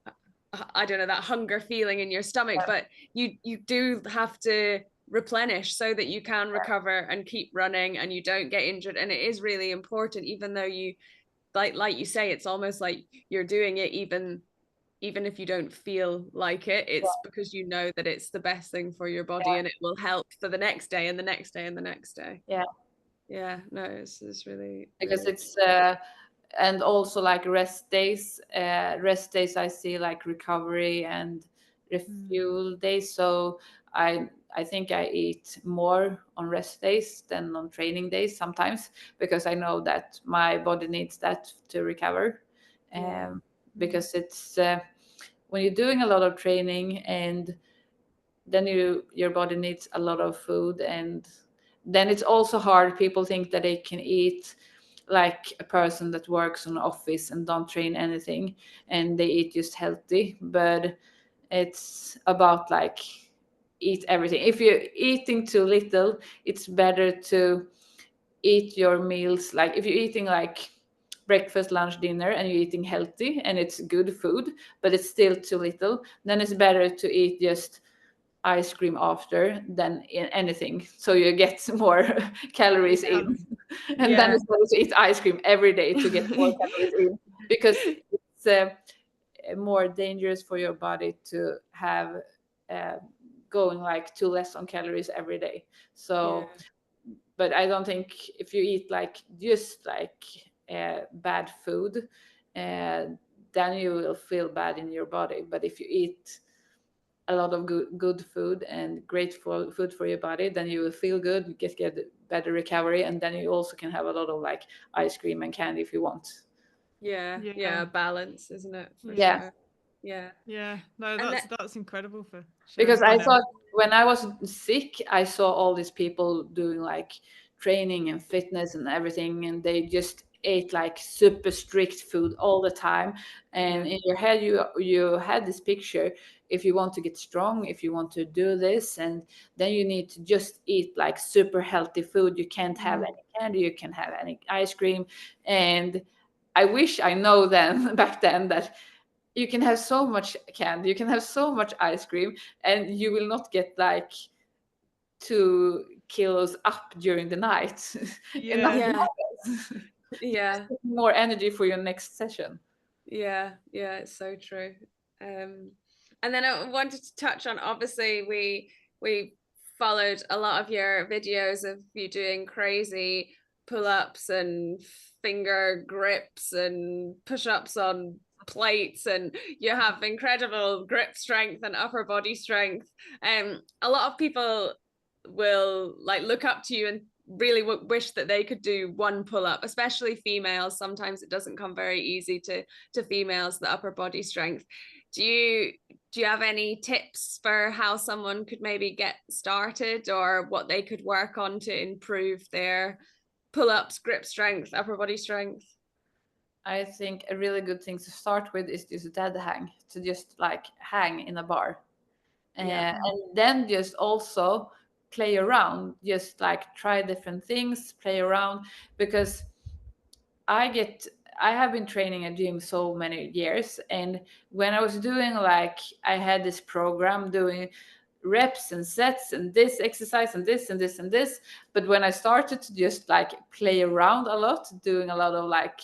I don't know, that hunger feeling in your stomach. But you do have to replenish so that you can recover and keep running and you don't get injured. And it is really important, even though you like you say, it's almost like you're doing it even if you don't feel like it. It's because you know that it's the best thing for your body, and it will help for the next day and the next day and the next day. No, it's really, because really... it's and also like rest days I see like recovery and refuel days. So I think I eat more on rest days than on training days sometimes, because I know that my body needs that to recover. Because it's when you're doing a lot of training, and then your body needs a lot of food, and then it's also hard. People think that they can eat like a person that works in an office and don't train anything, and they eat just healthy. But it's about like eat everything. If you're eating too little, it's better to eat your meals, like if you're eating like breakfast, lunch, dinner, and you're eating healthy and it's good food, but it's still too little, then it's better to eat just ice cream after than in anything, so you get more calories in. And then it's better to eat ice cream every day to get more calories in, because it's more dangerous for your body to have going like too less on calories every day. So but I don't think if you eat like just like bad food, then you will feel bad in your body. But if you eat a lot of good food and great food for your body, then you will feel good, you get better recovery, and then you also can have a lot of like ice cream and candy if you want. Balance, isn't it? For sure. No, that's incredible for because I thought when I was sick, I saw all these people doing like training and fitness and everything, and they just ate like super strict food all the time. And in your head, you had this picture: if you want to get strong, if you want to do this, and then you need to just eat like super healthy food. You can't have any candy, you can't have any ice cream. And I wish I know then back then that you can have so much candy, you can have so much ice cream, and you will not get like 2 kilos up during the night. More energy for your next session. It's so true. And then I wanted to touch on, obviously we followed a lot of your videos of you doing crazy pull-ups and finger grips and push-ups on plates, and you have incredible grip strength and upper body strength. A lot of people will like look up to you and really wish that they could do one pull-up, especially females. Sometimes it doesn't come very easy to females, the upper body strength. Do you have any tips for how someone could maybe get started, or what they could work on to improve their pull-ups, grip strength, upper body strength? I think a really good thing to start with is just dead hang, to just like hang in a bar. And then just also play around, just like try different things, play around. Because I have been training at gym so many years, and when I was doing like, I had this program doing reps and sets and this exercise and this and this and this. But when I started to just like play around a lot, doing a lot of like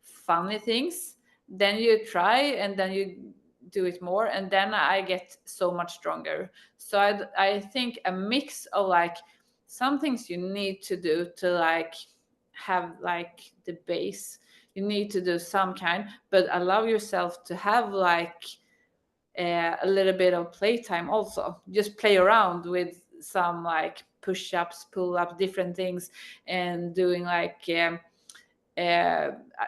funny things, then you try and then you do it more, and then I get so much stronger. So I think a mix of like some things you need to do to like have like the base, you need to do some kind, but allow yourself to have like a little bit of playtime also. Just play around with some like push-ups, pull-ups, different things, and doing like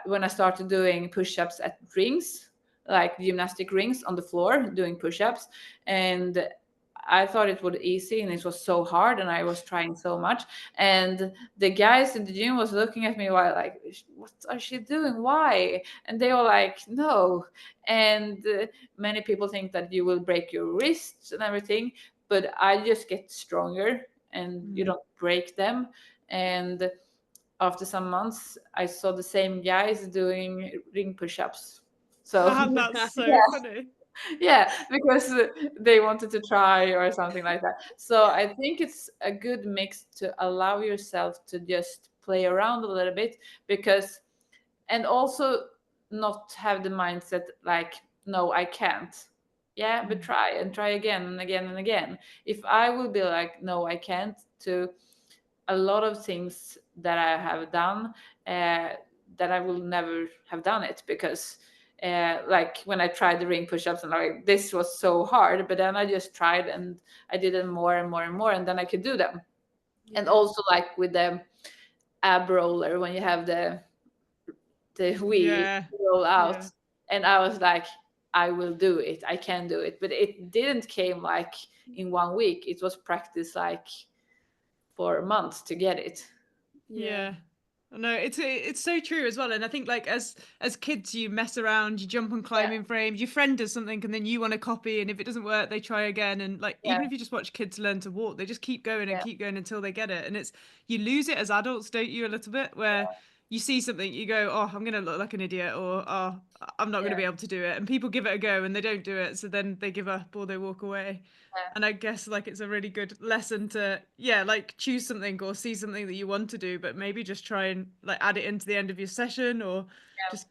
when I started doing push-ups at rings, like gymnastic rings on the floor, doing push-ups, and I thought it was easy and it was so hard, and I was trying so much, and the guys in the gym was looking at me while like, what are she doing, why? And they were like, no. And many people think that you will break your wrists and everything, but I just get stronger, and you don't break them. And after some months, I saw the same guys doing ring push-ups. So that's so funny. Yeah, because they wanted to try or something like that. So I think it's a good mix to allow yourself to just play around a little bit, because, and also not have the mindset like, no, I can't. Yeah, but try and try again and again and again. If I will be like, no, I can't, to a lot of things that I have done, that I will never have done it, because like when I tried the ring push-ups, and like, this was so hard, but then I just tried and I did them more and more and more, and then I could do them. And also like with the ab roller, when you have the wheel roll out, and I was like, I will do it, I can do it. But it didn't came like in 1 week. It was practice like for months to get it. No, it's so true as well. And I think like as kids, you mess around, you jump on climbing frames, your friend does something and then you want to copy, and if it doesn't work, they try again. And like even if you just watch kids learn to walk, they just keep going and keep going until they get it. And it's, you lose it as adults, don't you, a little bit, where you see something, you go, oh, I'm gonna look like an idiot, or oh, I'm not gonna be able to do it, and people give it a go and they don't do it, so then they give up or they walk away. And I guess like it's a really good lesson to like choose something or see something that you want to do, but maybe just try and like add it into the end of your session, or just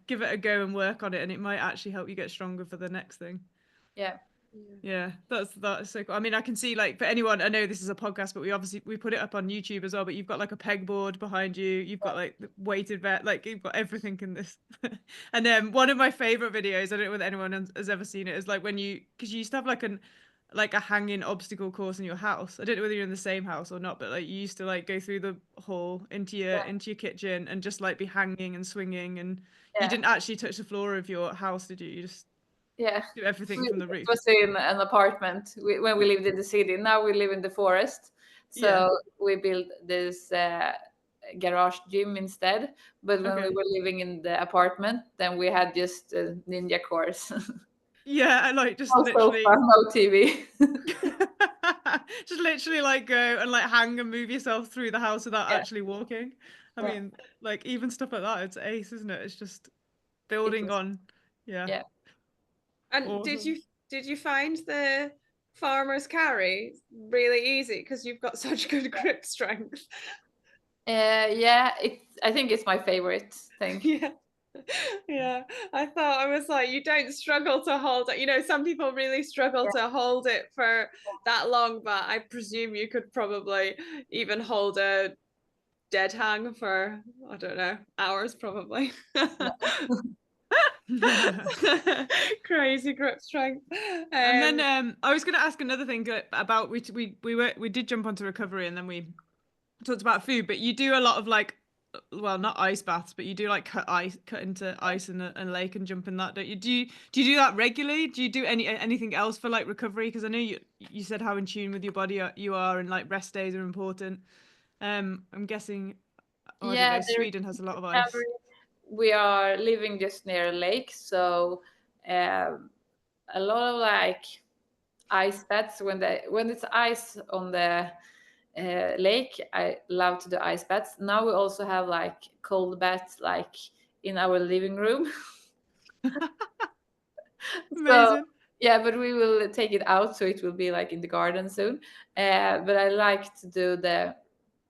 give it a go and work on it, and it might actually help you get stronger for the next thing. Yeah, that's so cool. I mean, I can see like for anyone, I know this is a podcast, but we put it up on YouTube as well. But you've got like a pegboard behind you. You've got like the weighted vet, like you've got everything in this. And then one of my favorite videos, I don't know whether anyone has ever seen it, is like when because you used to have like a hanging obstacle course in your house. I don't know whether you're in the same house or not, but like you used to like go through the hall into your kitchen and just like be hanging and swinging, and you didn't actually touch the floor of your house, did you? You just do everything from the roof. It was in an apartment when we lived in the city. Now we live in the forest, so we built this garage gym instead. But when we were living in the apartment, then we had just a ninja course. I like just also literally fun, no TV. just literally like go and like hang and move yourself through the house without actually walking. I mean, like even stuff like that, it's ace, isn't it? It's just building on. And awesome. did you find the farmer's carry really easy because you've got such good grip strength? I think it's my favorite thing. I thought, I was like, you don't struggle to hold it. You know, some people really struggle to hold it for that long, but I presume you could probably even hold a dead hang for, I don't know, hours probably. Crazy grip strength. And then I was going to ask another thing about we did jump onto recovery, and then we talked about food, but you do a lot of like, well, not ice baths, but you do like cut into ice in a lake and jump in that, don't you? Do you do that regularly? Do you do anything else for like recovery? Because I know you said how in tune with your body you are, and like rest days are important. I'm guessing. Oh, I don't know. Sweden has a lot of ice. We are living just near a lake, so a lot of like ice baths when it's ice on the lake. I love to do ice baths. Now we also have like cold baths like in our living room. Amazing. But we will take it out, so it will be like in the garden soon. But I like to do the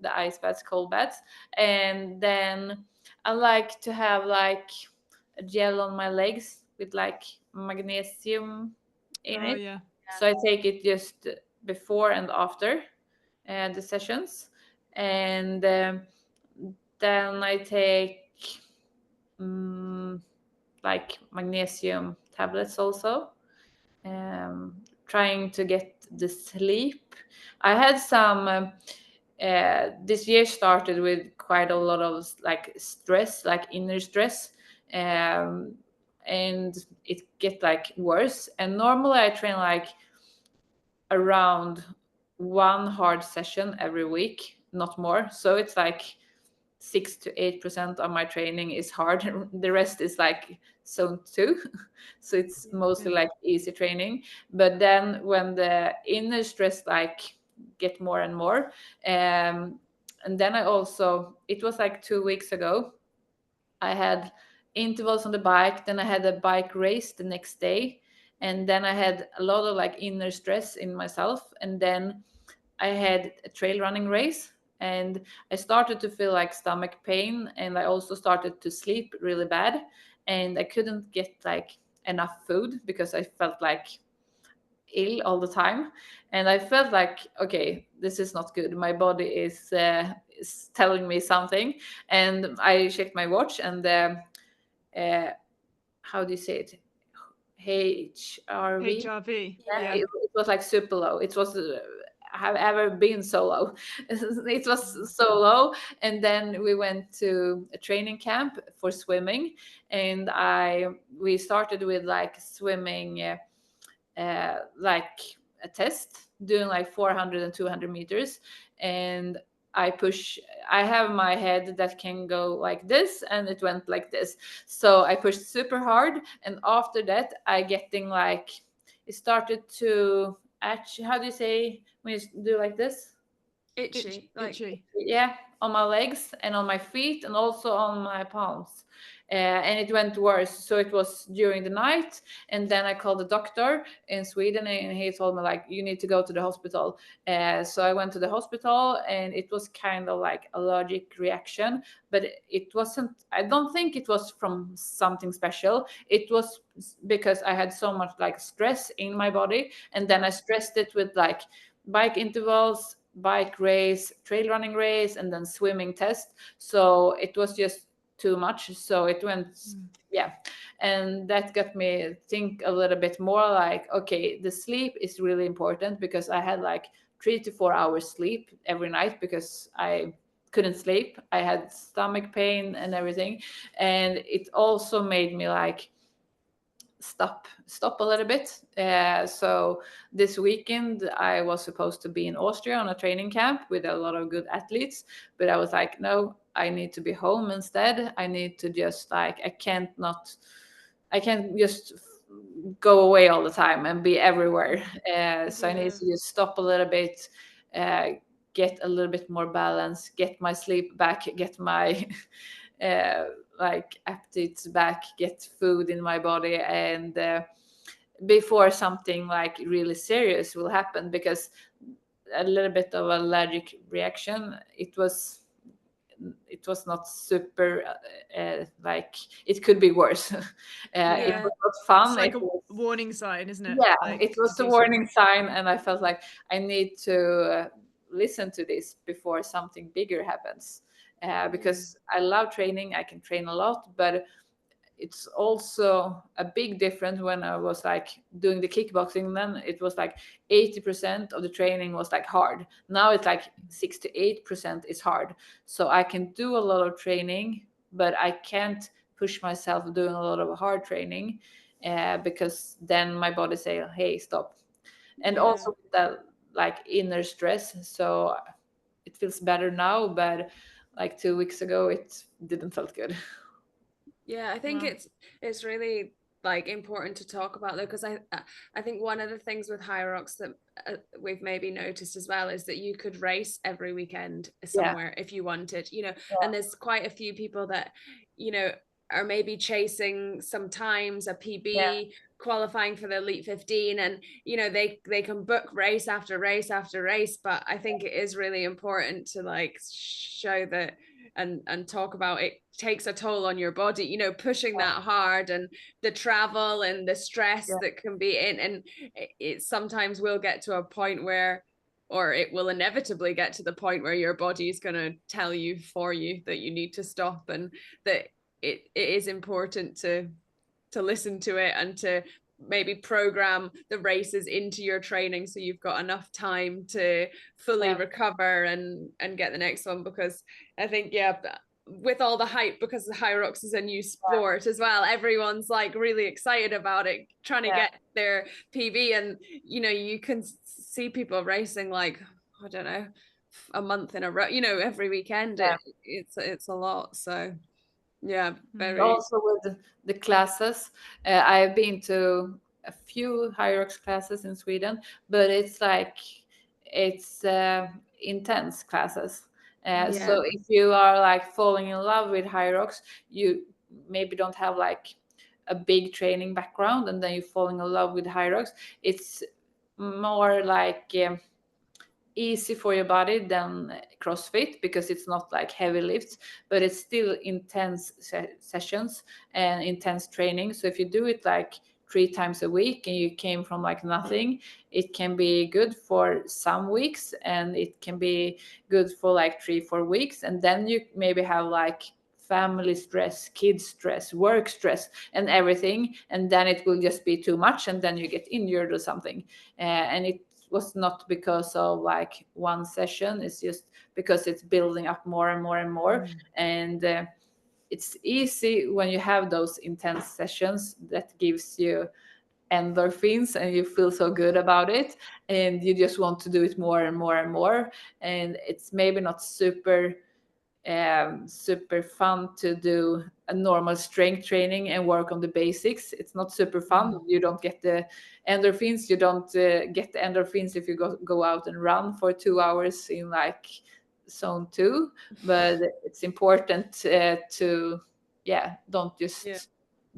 ice baths, cold baths, and then I like to have like a gel on my legs with like magnesium in it. Yeah. So I take it just before and after the sessions, and then I take like magnesium tablets also. Trying to get the sleep. I had some. This year started with quite a lot of like stress, like inner stress, and it get like worse. And normally I train like around one hard session every week, not more. So it's like 6 to 8% of my training is hard. The rest is like zone 2. So it's mostly like easy training. But then when the inner stress like get more and more, and then I also, it was like 2 weeks ago, I had intervals on the bike, then I had a bike race the next day, and then I had a lot of like inner stress in myself, and then I had a trail running race, and I started to feel like stomach pain, and I also started to sleep really bad, and I couldn't get like enough food because I felt like ill all the time, and I felt like, okay, this is not good. My body is telling me something, and I checked my watch, and how do you say it? HRV. HRV. It was like super low. It was have ever been so low. It was so low. And then we went to a training camp for swimming, and we started with like swimming like a test, doing like 400 and 200 meters, and I have my head that can go like this, and it went like this. So I pushed super hard, and after that I getting like, it started to actually, how do you say when you do like this? Itchy. Yeah, on my legs and on my feet and also on my palms. And it went worse. So it was during the night. And then I called the doctor in Sweden, and he told me, like, you need to go to the hospital. So I went to the hospital, and it was kind of like allergic reaction, but it wasn't, I don't think it was from something special. It was because I had so much like stress in my body. And then I stressed it with like bike intervals, bike race, trail running race, and then swimming test. So it was just too much. So it went, yeah. And that got me think a little bit more like, okay, the sleep is really important, because I had like 3 to 4 hours sleep every night because I couldn't sleep. I had stomach pain and everything. And it also made me like stop a little bit. So this weekend I was supposed to be in Austria on a training camp with a lot of good athletes, but I was like, no, I need to be home instead. I need to just like, I can't just go away all the time and be everywhere. So I need to just stop a little bit, get a little bit more balance, get my sleep back, get my like appetites back, get food in my body, and before something like really serious will happen. Because a little bit of allergic reaction, it was not super like, it could be worse. It was not fun. It's like it a was, warning sign, isn't it? yeah, Like, it was to a do warning sign, and I felt like I need to listen to this before something bigger happens. Because I love training, I can train a lot, but it's also a big difference. When I was like doing the kickboxing, then it was like 80% of the training was like hard. Now it's like 6 to 8% is hard. So I can do a lot of training, but I can't push myself doing a lot of hard training, because then my body say, hey, stop. And also that like inner stress. So it feels better now, but like 2 weeks ago it didn't felt good. Yeah, I think it's really like important to talk about, though, because I think one of the things with Hyrox that we've maybe noticed as well is that you could race every weekend somewhere if you wanted, and there's quite a few people that are maybe chasing sometimes a PB, qualifying for the Elite 15, and they can book race after race after race. But I think it is really important to like show that and talk about it takes a toll on your body, pushing that hard, and the travel and the stress that can be in, and it sometimes will get to a point where, or it will inevitably get to the point where your body is going to tell you for you that you need to stop, and that it is important to listen to it and to maybe program the races into your training so you've got enough time to fully recover and get the next one. Because I think with all the hype, because the Hyrox is a new sport as well, everyone's like really excited about it, trying to get their PB, and you can see people racing like, I don't know, a month in a row, every weekend. It's a lot. So very. Also with the classes, I've been to a few Hyrox classes in Sweden, but it's like it's intense classes. So if you are like falling in love with Hyrox, you maybe don't have like a big training background, and then you're falling in love with Hyrox. It's more like easy for your body than CrossFit, because it's not like heavy lifts, but it's still intense sessions and intense training. So if you do it like 3 times a week and you came from like nothing, it can be good for some weeks, and it can be good for like 3-4 weeks, and then you maybe have like family stress, kids stress, work stress, and everything, and then it will just be too much, and then you get injured or something. And it was not because of like one session, it's just because it's building up more and more and more. And it's easy when you have those intense sessions that gives you endorphins, and you feel so good about it, and you just want to do it more and more and more. And it's maybe not super fun to do a normal strength training and work on the basics. It's not super fun. You don't get the endorphins. You don't get the endorphins if you go out and run for 2 hours in like zone 2, but it's important to don't just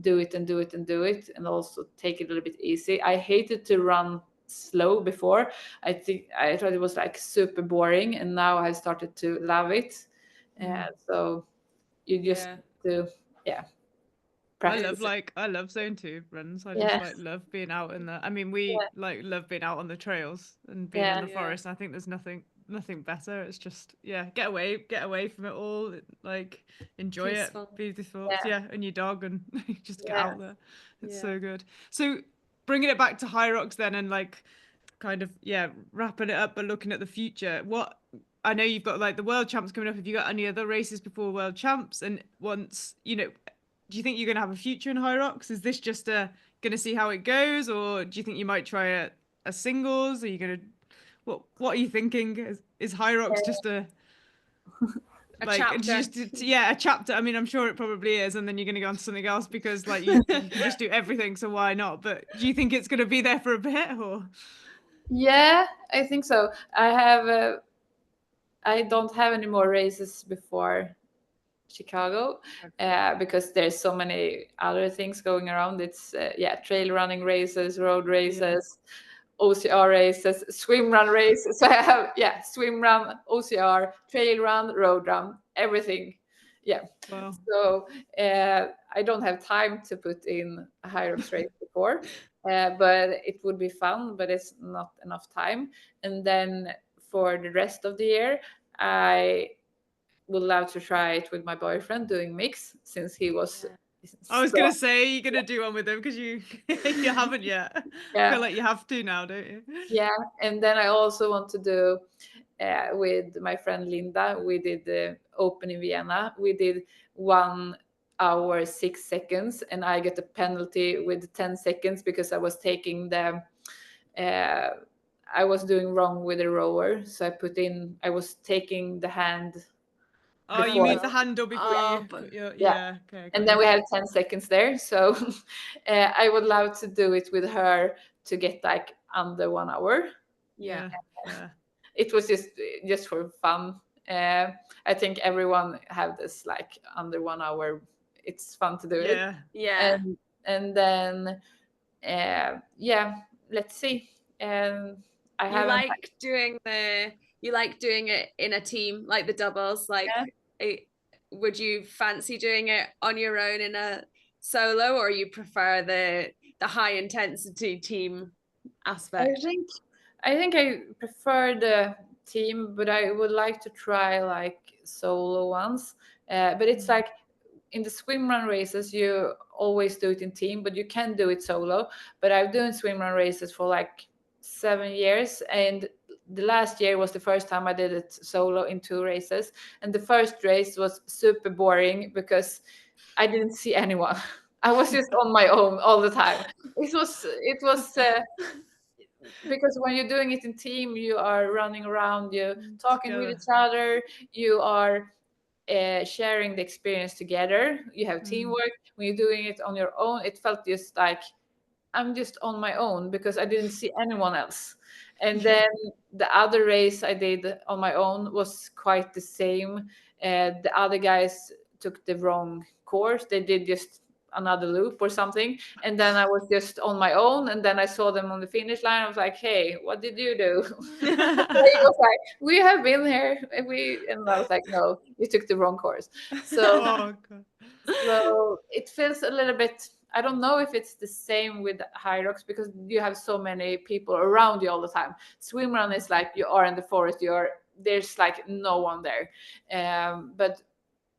do it and do it and do it, and also take it a little bit easy. I hated to run slow before. I thought it was like super boring, and now I started to love it. So you just do practice. I love zone 2 runs. I just like love being out in the, I mean, we like love being out on the trails and being in the forest. I think there's nothing better. It's just get away from it all, like enjoy Peaceful. it, be the thoughts, and your dog, and just get out there. It's so good. So bringing it back to Hyrox then, and like kind of wrapping it up, but looking at the future, what I know you've got like the world champs coming up. Have you got any other races before world champs? And once, you know, do you think you're going to have a future in Hyrox? Is this just going to see how it goes, or do you think you might try a singles? Are you going to what are you thinking? Is Hyrox just a like chapter? Just a chapter? I mean, I'm sure it probably is, and then you're going to go on to something else because like you can just do everything, so why not? But do you think it's going to be there for a bit, or? Yeah, I think so. I don't have any more races before Chicago because there's so many other things going around. It's trail running races, road races, OCR races, swim run races. So I have swim run, OCR, trail run, road run, everything. Wow. So I don't have time to put in a Hyrox race before, but it would be fun, but it's not enough time. And then for the rest of the year, I would love to try it with my boyfriend doing mix, since he was. I was gonna say you're gonna do one with him because you haven't yet. I feel like you have to now, don't you? Yeah, and then I also want to do with my friend Linda. We did the Open in Vienna. We did 1 hour 6 seconds, and I get a penalty with 10 seconds because I was taking the. I was doing wrong with the rower, so I was taking the hand. Oh, you moved the handle before okay. And then we have 10 seconds there. So I would love to do it with her to get like under 1 hour. Yeah. It was just for fun. I think everyone have this like under 1 hour. It's fun to do it. Yeah. And then let's see. You like doing it in a team, like the doubles, like would you fancy doing it on your own in a solo, or you prefer the high intensity team aspect? I think I prefer the team, but I would like to try like solo ones. But it's like in the swim run races, you always do it in team, but you can do it solo. But I've done swim run races for like 7 years, and the last year was the first time I did it solo in 2 races. And the first race was super boring because I didn't see anyone. I was just on my own all the time. It was because when you're doing it in team, you are running around, you talking with each other, you are sharing the experience together, you have teamwork. When you're doing it on your own, it felt just like I'm just on my own because I didn't see anyone else. And then the other race I did on my own was quite the same. The other guys took the wrong course. They did just another loop or something. And then I was just on my own. And then I saw them on the finish line. I was like, hey, what did you do? He was like, we have been here. And I was like, no, you took the wrong course. So, so it feels a little bit, I don't know if it's the same with Hyrox because you have so many people around you all the time. Swimrun is like you are in the forest, there's like no one there. But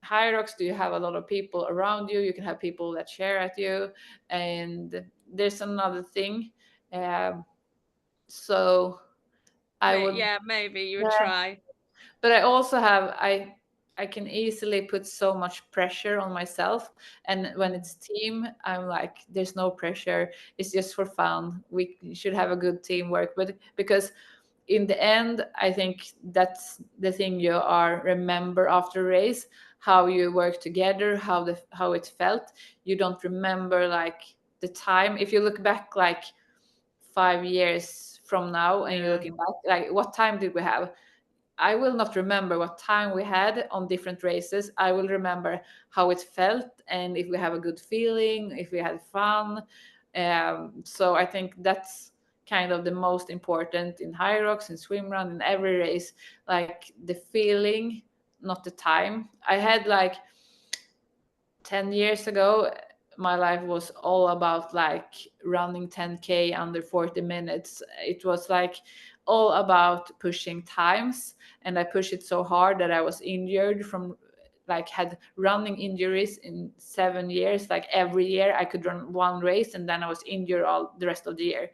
Hyrox, do you have a lot of people around you? You can have people that share at you. And there's another thing. So I would. Yeah, maybe you would try. But I also have, I can easily put so much pressure on myself. And when it's team, I'm like, there's no pressure. It's just for fun. We should have a good teamwork. But because in the end, I think that's the thing you are remember after a race, how you work together, how it felt. You don't remember like the time. If you look back like 5 years from now and you're looking back, like what time did we have? I will not remember what time we had on different races. I will remember how it felt and if we have a good feeling, if we had fun. So I think that's kind of the most important in Hyrox, in swim run, in every race, like the feeling, not the time. I had like 10 years ago, my life was all about like running 10K under 40 minutes. It was like all about pushing times, and I pushed it so hard that I was injured from, like, had running injuries in 7 years. Like every year I could run one race and then I was injured all the rest of the year.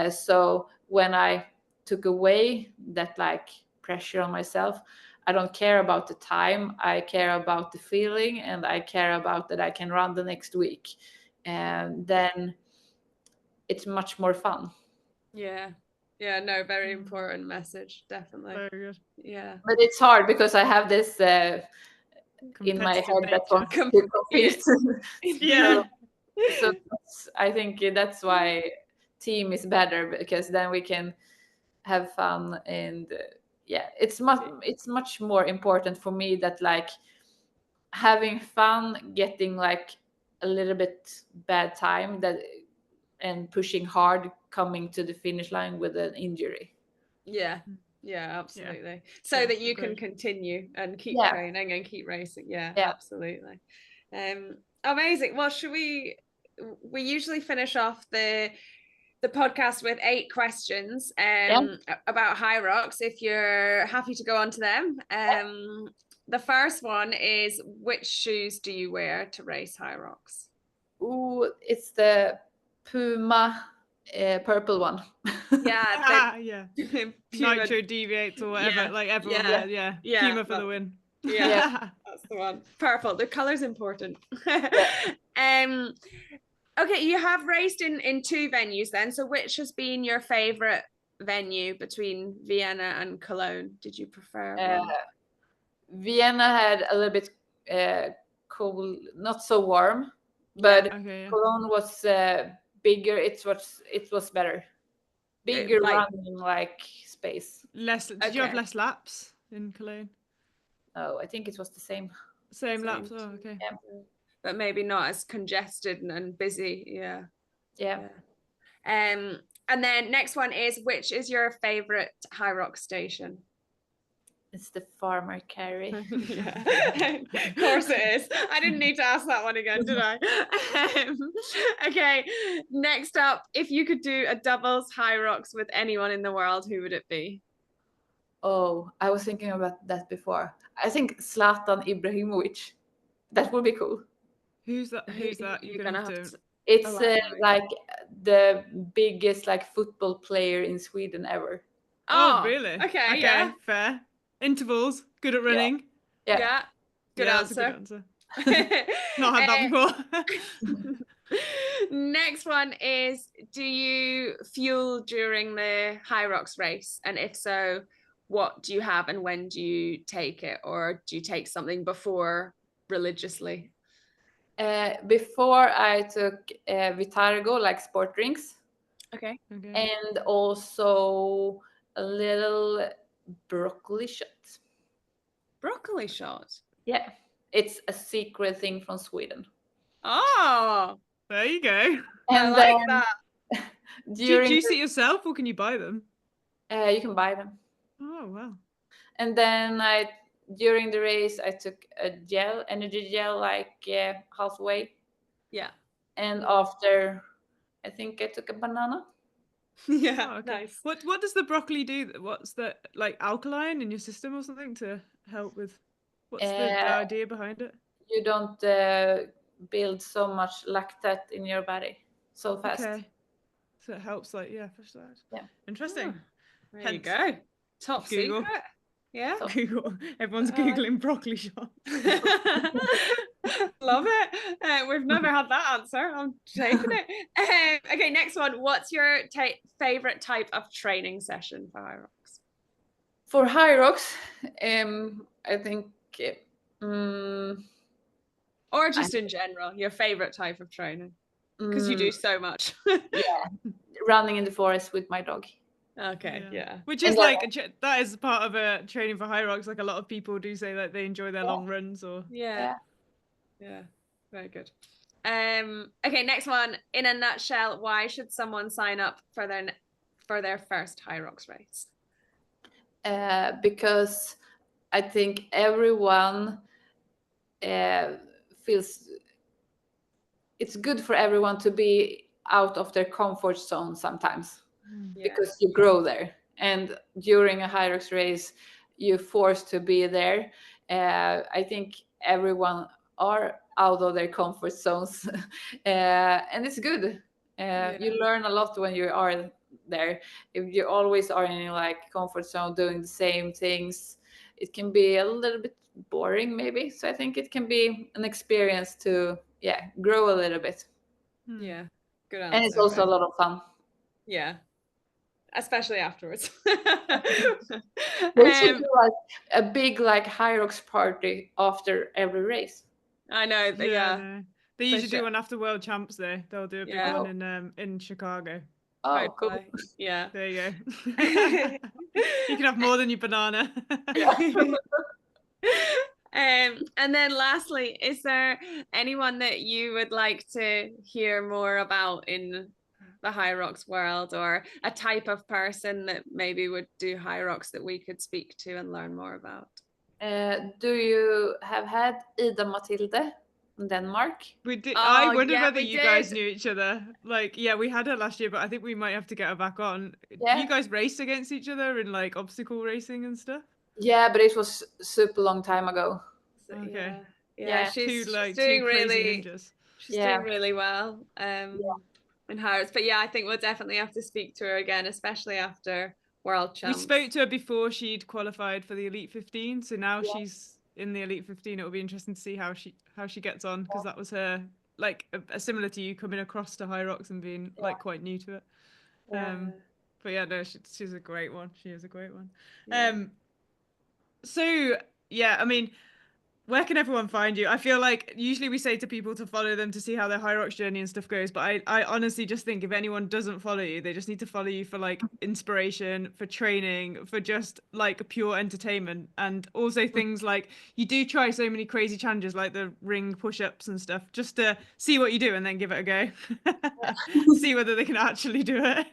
So when I took away that like pressure on myself, I don't care about the time. I care about the feeling, and I care about that I can run the next week. And then it's much more fun. Yeah. Yeah, no, very important message, definitely. Very good. Yeah. But it's hard because I have this in my head Competitive that wants nature. to compete. Yeah. So I think that's why team is better, because then we can have fun. And yeah, it's much more important for me that like having fun, getting like a little bit bad time, that and pushing hard, coming to the finish line with an injury. Yeah. Yeah, absolutely. Yeah. So Yeah, that you can agreed. continue and keep Yeah. training and keep racing. Yeah, Yeah. absolutely. Amazing. Well, we usually finish off the podcast with 8 questions about Hyrox, if you're happy to go on to them. The first one is, which shoes do you wear to race Hyrox? Ooh, it's the Puma purple one. Yeah, Yeah. Puma. Nitro deviates or whatever. Yeah, Like everyone yeah, wears. Yeah. yeah, Puma for the win. Yeah, that's the one. Purple. The color's important. Okay, you have raced in 2 venues then. So which has been your favorite venue between Vienna and Cologne? Did you prefer one? Vienna had a little bit cool, not so warm, but Okay, yeah. Cologne was bigger. It was better, bigger running like space. Did you have less laps in Cologne? Oh, I think it was the same. Same laps. Oh, okay. Yeah. But maybe not as congested and busy. Yeah. Yeah. And then next one is, which is your favorite Hyrox station? It's the farmer carry. Yeah. Of course it is. I didn't need to ask that one again, did I? Okay, next up, if you could do a doubles Hyrox with anyone in the world, who would it be? Oh, I was thinking about that before. I think Zlatan Ibrahimovic. That would be cool. Who's that? You're gonna have to. It's like the biggest like football player in Sweden ever. Oh, really? Okay, yeah. Fair. Intervals. Good at running. Yeah. Good answer. That's a good answer. Not had that before. Next one is, do you fuel during the Hyrox race? And if so, what do you have and when do you take it? Or do you take something before religiously? Before I took Vitargo, like sport drinks. Okay. And also a little broccoli shot. Broccoli shot? Yeah. It's a secret thing from Sweden. Oh, there you go. I like that. Do you use it yourself or can you buy them? You can buy them. Oh, wow. And then during the race, I took a energy gel, like halfway. Yeah. And after, I think I took a banana. Yeah, oh, okay. Nice. What does the broccoli do? What's the, like, alkaline in your system or something to help with? What's the idea behind it? You don't build so much lactate in your body so fast. Okay. So it helps, like, push that. Yeah. Interesting. There you go. Top Google. secret. Yeah. Google. Everyone's Googling broccoli shots. Love it. We've never had that answer. I'm taking it. Okay, next one. What's your favorite type of training session for Hyrox? For Hyrox, I think... or just in general, your favorite type of training? Because you do so much. Yeah. Running in the forest with my dog. Okay, yeah. Which And is then- like that is part of a training for Hyrox. Like a lot of people do say that they enjoy their long runs or Yeah. Very good. Okay, next one. In a nutshell, why should someone sign up for their first Hyrox race? because I think everyone feels it's good for everyone to be out of their comfort zone sometimes, because you grow there. And during a Hyrox race, you're forced to be there. I think everyone are out of their comfort zones, and it's good. You learn a lot when you are there. If you always are in like comfort zone doing the same things, it can be a little bit boring maybe. So I think it can be an experience to grow a little bit. Yeah, good answer. And it's also a lot of fun. Yeah, especially afterwards. We should do like a big like Hyrox party after every race. I know. Yeah. no. They usually do one after World Champs though. They'll do a big Yeah. one in Chicago. Oh, cool. Hopefully. Yeah. There you go. You can have more than your banana. And then lastly, is there anyone that you would like to hear more about in the Hyrox world, or a type of person that maybe would do Hyrox that we could speak to and learn more about? Do you have had Ida Matilde in Denmark? We did. Oh, I wondered yeah, whether we you guys did. knew each other. Like, yeah, we had her last year, but I think we might have to get her back on. Yeah. You guys raced against each other in like obstacle racing and stuff? Yeah, but it was super long time ago. Okay. Yeah, Two she's two doing crazy really ninjas. she's doing really well in Harrods. But yeah, I think we'll definitely have to speak to her again, especially after World Champs. We spoke to her before she'd qualified for the Elite 15, so now she's in the Elite 15. It'll be interesting to see how she gets on, because that was her like a similar to you coming across to Hyrox and being like quite new to it. But yeah, no, she's a great one. She is a great one. So yeah, I mean, where can everyone find you? I feel like usually we say to people to follow them to see how their Hyrox journey and stuff goes, but I honestly just think if anyone doesn't follow you, they just need to follow you for like inspiration, for training, for just like pure entertainment, and also things like you do try so many crazy challenges like the ring push-ups and stuff, just to see what you do and then give it a go. See whether they can actually do it.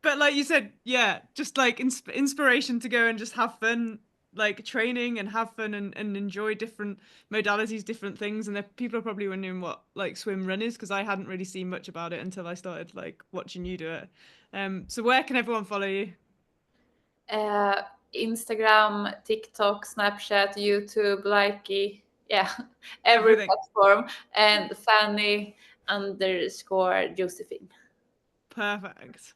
But like you said, yeah, just like inspiration to go and just have fun, like training and have fun and enjoy different modalities, different things. And people are probably wondering what like swim run is, because I hadn't really seen much about it until I started like watching you do it. So where can everyone follow you? Instagram, TikTok, Snapchat, YouTube, Likey, every Everything. platform, and Fanny_Josefine. Perfect.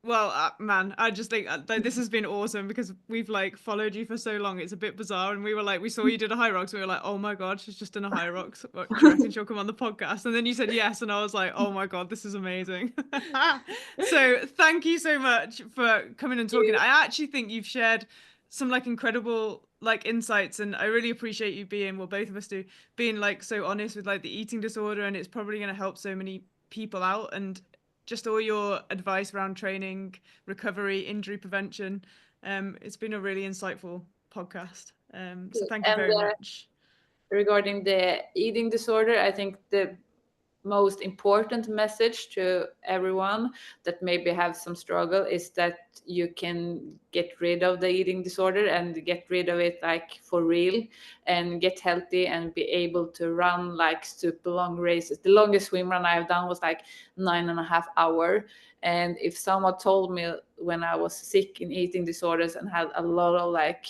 Well, man, I just think like this has been awesome, because we've like followed you for so long. It's a bit bizarre, and we were like, we saw you did a Hyrox, we were like, oh my god, she's just done a Hyrox. Do you reckon she'll come on the podcast? And then you said yes, and I was like, oh my god, this is amazing. So thank you so much for coming and talking. I actually think you've shared some like incredible like insights, and I really appreciate you being, well, both of us do, being like so honest with like the eating disorder, and it's probably going to help so many people out, and just all your advice around training, recovery, injury prevention. It's been a really insightful podcast. So thank you very much. Regarding the eating disorder, I think the most important message to everyone that maybe have some struggle is that you can get rid of the eating disorder and get rid of it like for real, and get healthy and be able to run like super long races. The longest swim run I've done was like 9.5 hours. And if someone told me when I was sick in eating disorders and had a lot of like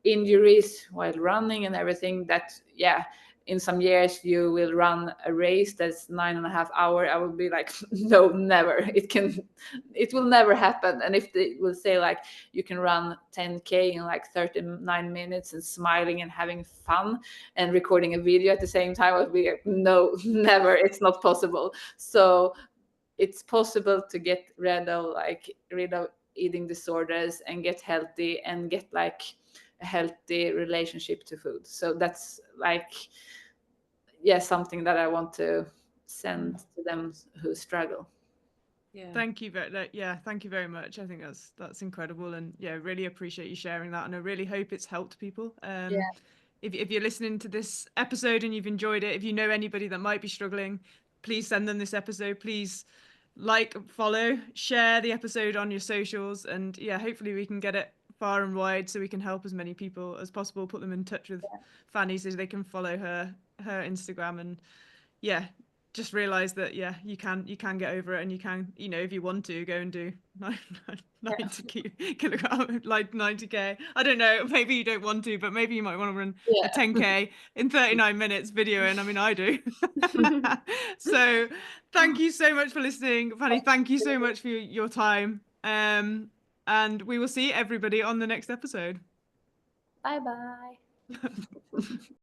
injuries while running and everything, that in some years you will run a race that's 9.5 hours, I would be like, no, never. It will never happen. And if they will say like you can run 10K in like 39 minutes and smiling and having fun and recording a video at the same time, I would be like, no, never. It's not possible. So it's possible to get rid of eating disorders and get healthy and get like a healthy relationship to food. So that's like something that I want to send to them who struggle. Thank you thank you very much. I think that's incredible, and really appreciate you sharing that, and I really hope it's helped people. If you're listening to this episode and you've enjoyed it, if you know anybody that might be struggling, please send them this episode. Please follow, share the episode on your socials, and hopefully we can get it far and wide so we can help as many people as possible, put them in touch with Fanny so they can follow her Instagram, and just realize that you can get over it, and you can, if you want to, go and do 90 kilogram, like 90k. I don't know, maybe you don't want to, but maybe you might want to run a 10k in 39 minutes video, and I mean I do. So thank you so much for listening, Fanny. Thank you so much for your time, and we will see everybody on the next episode. Bye bye.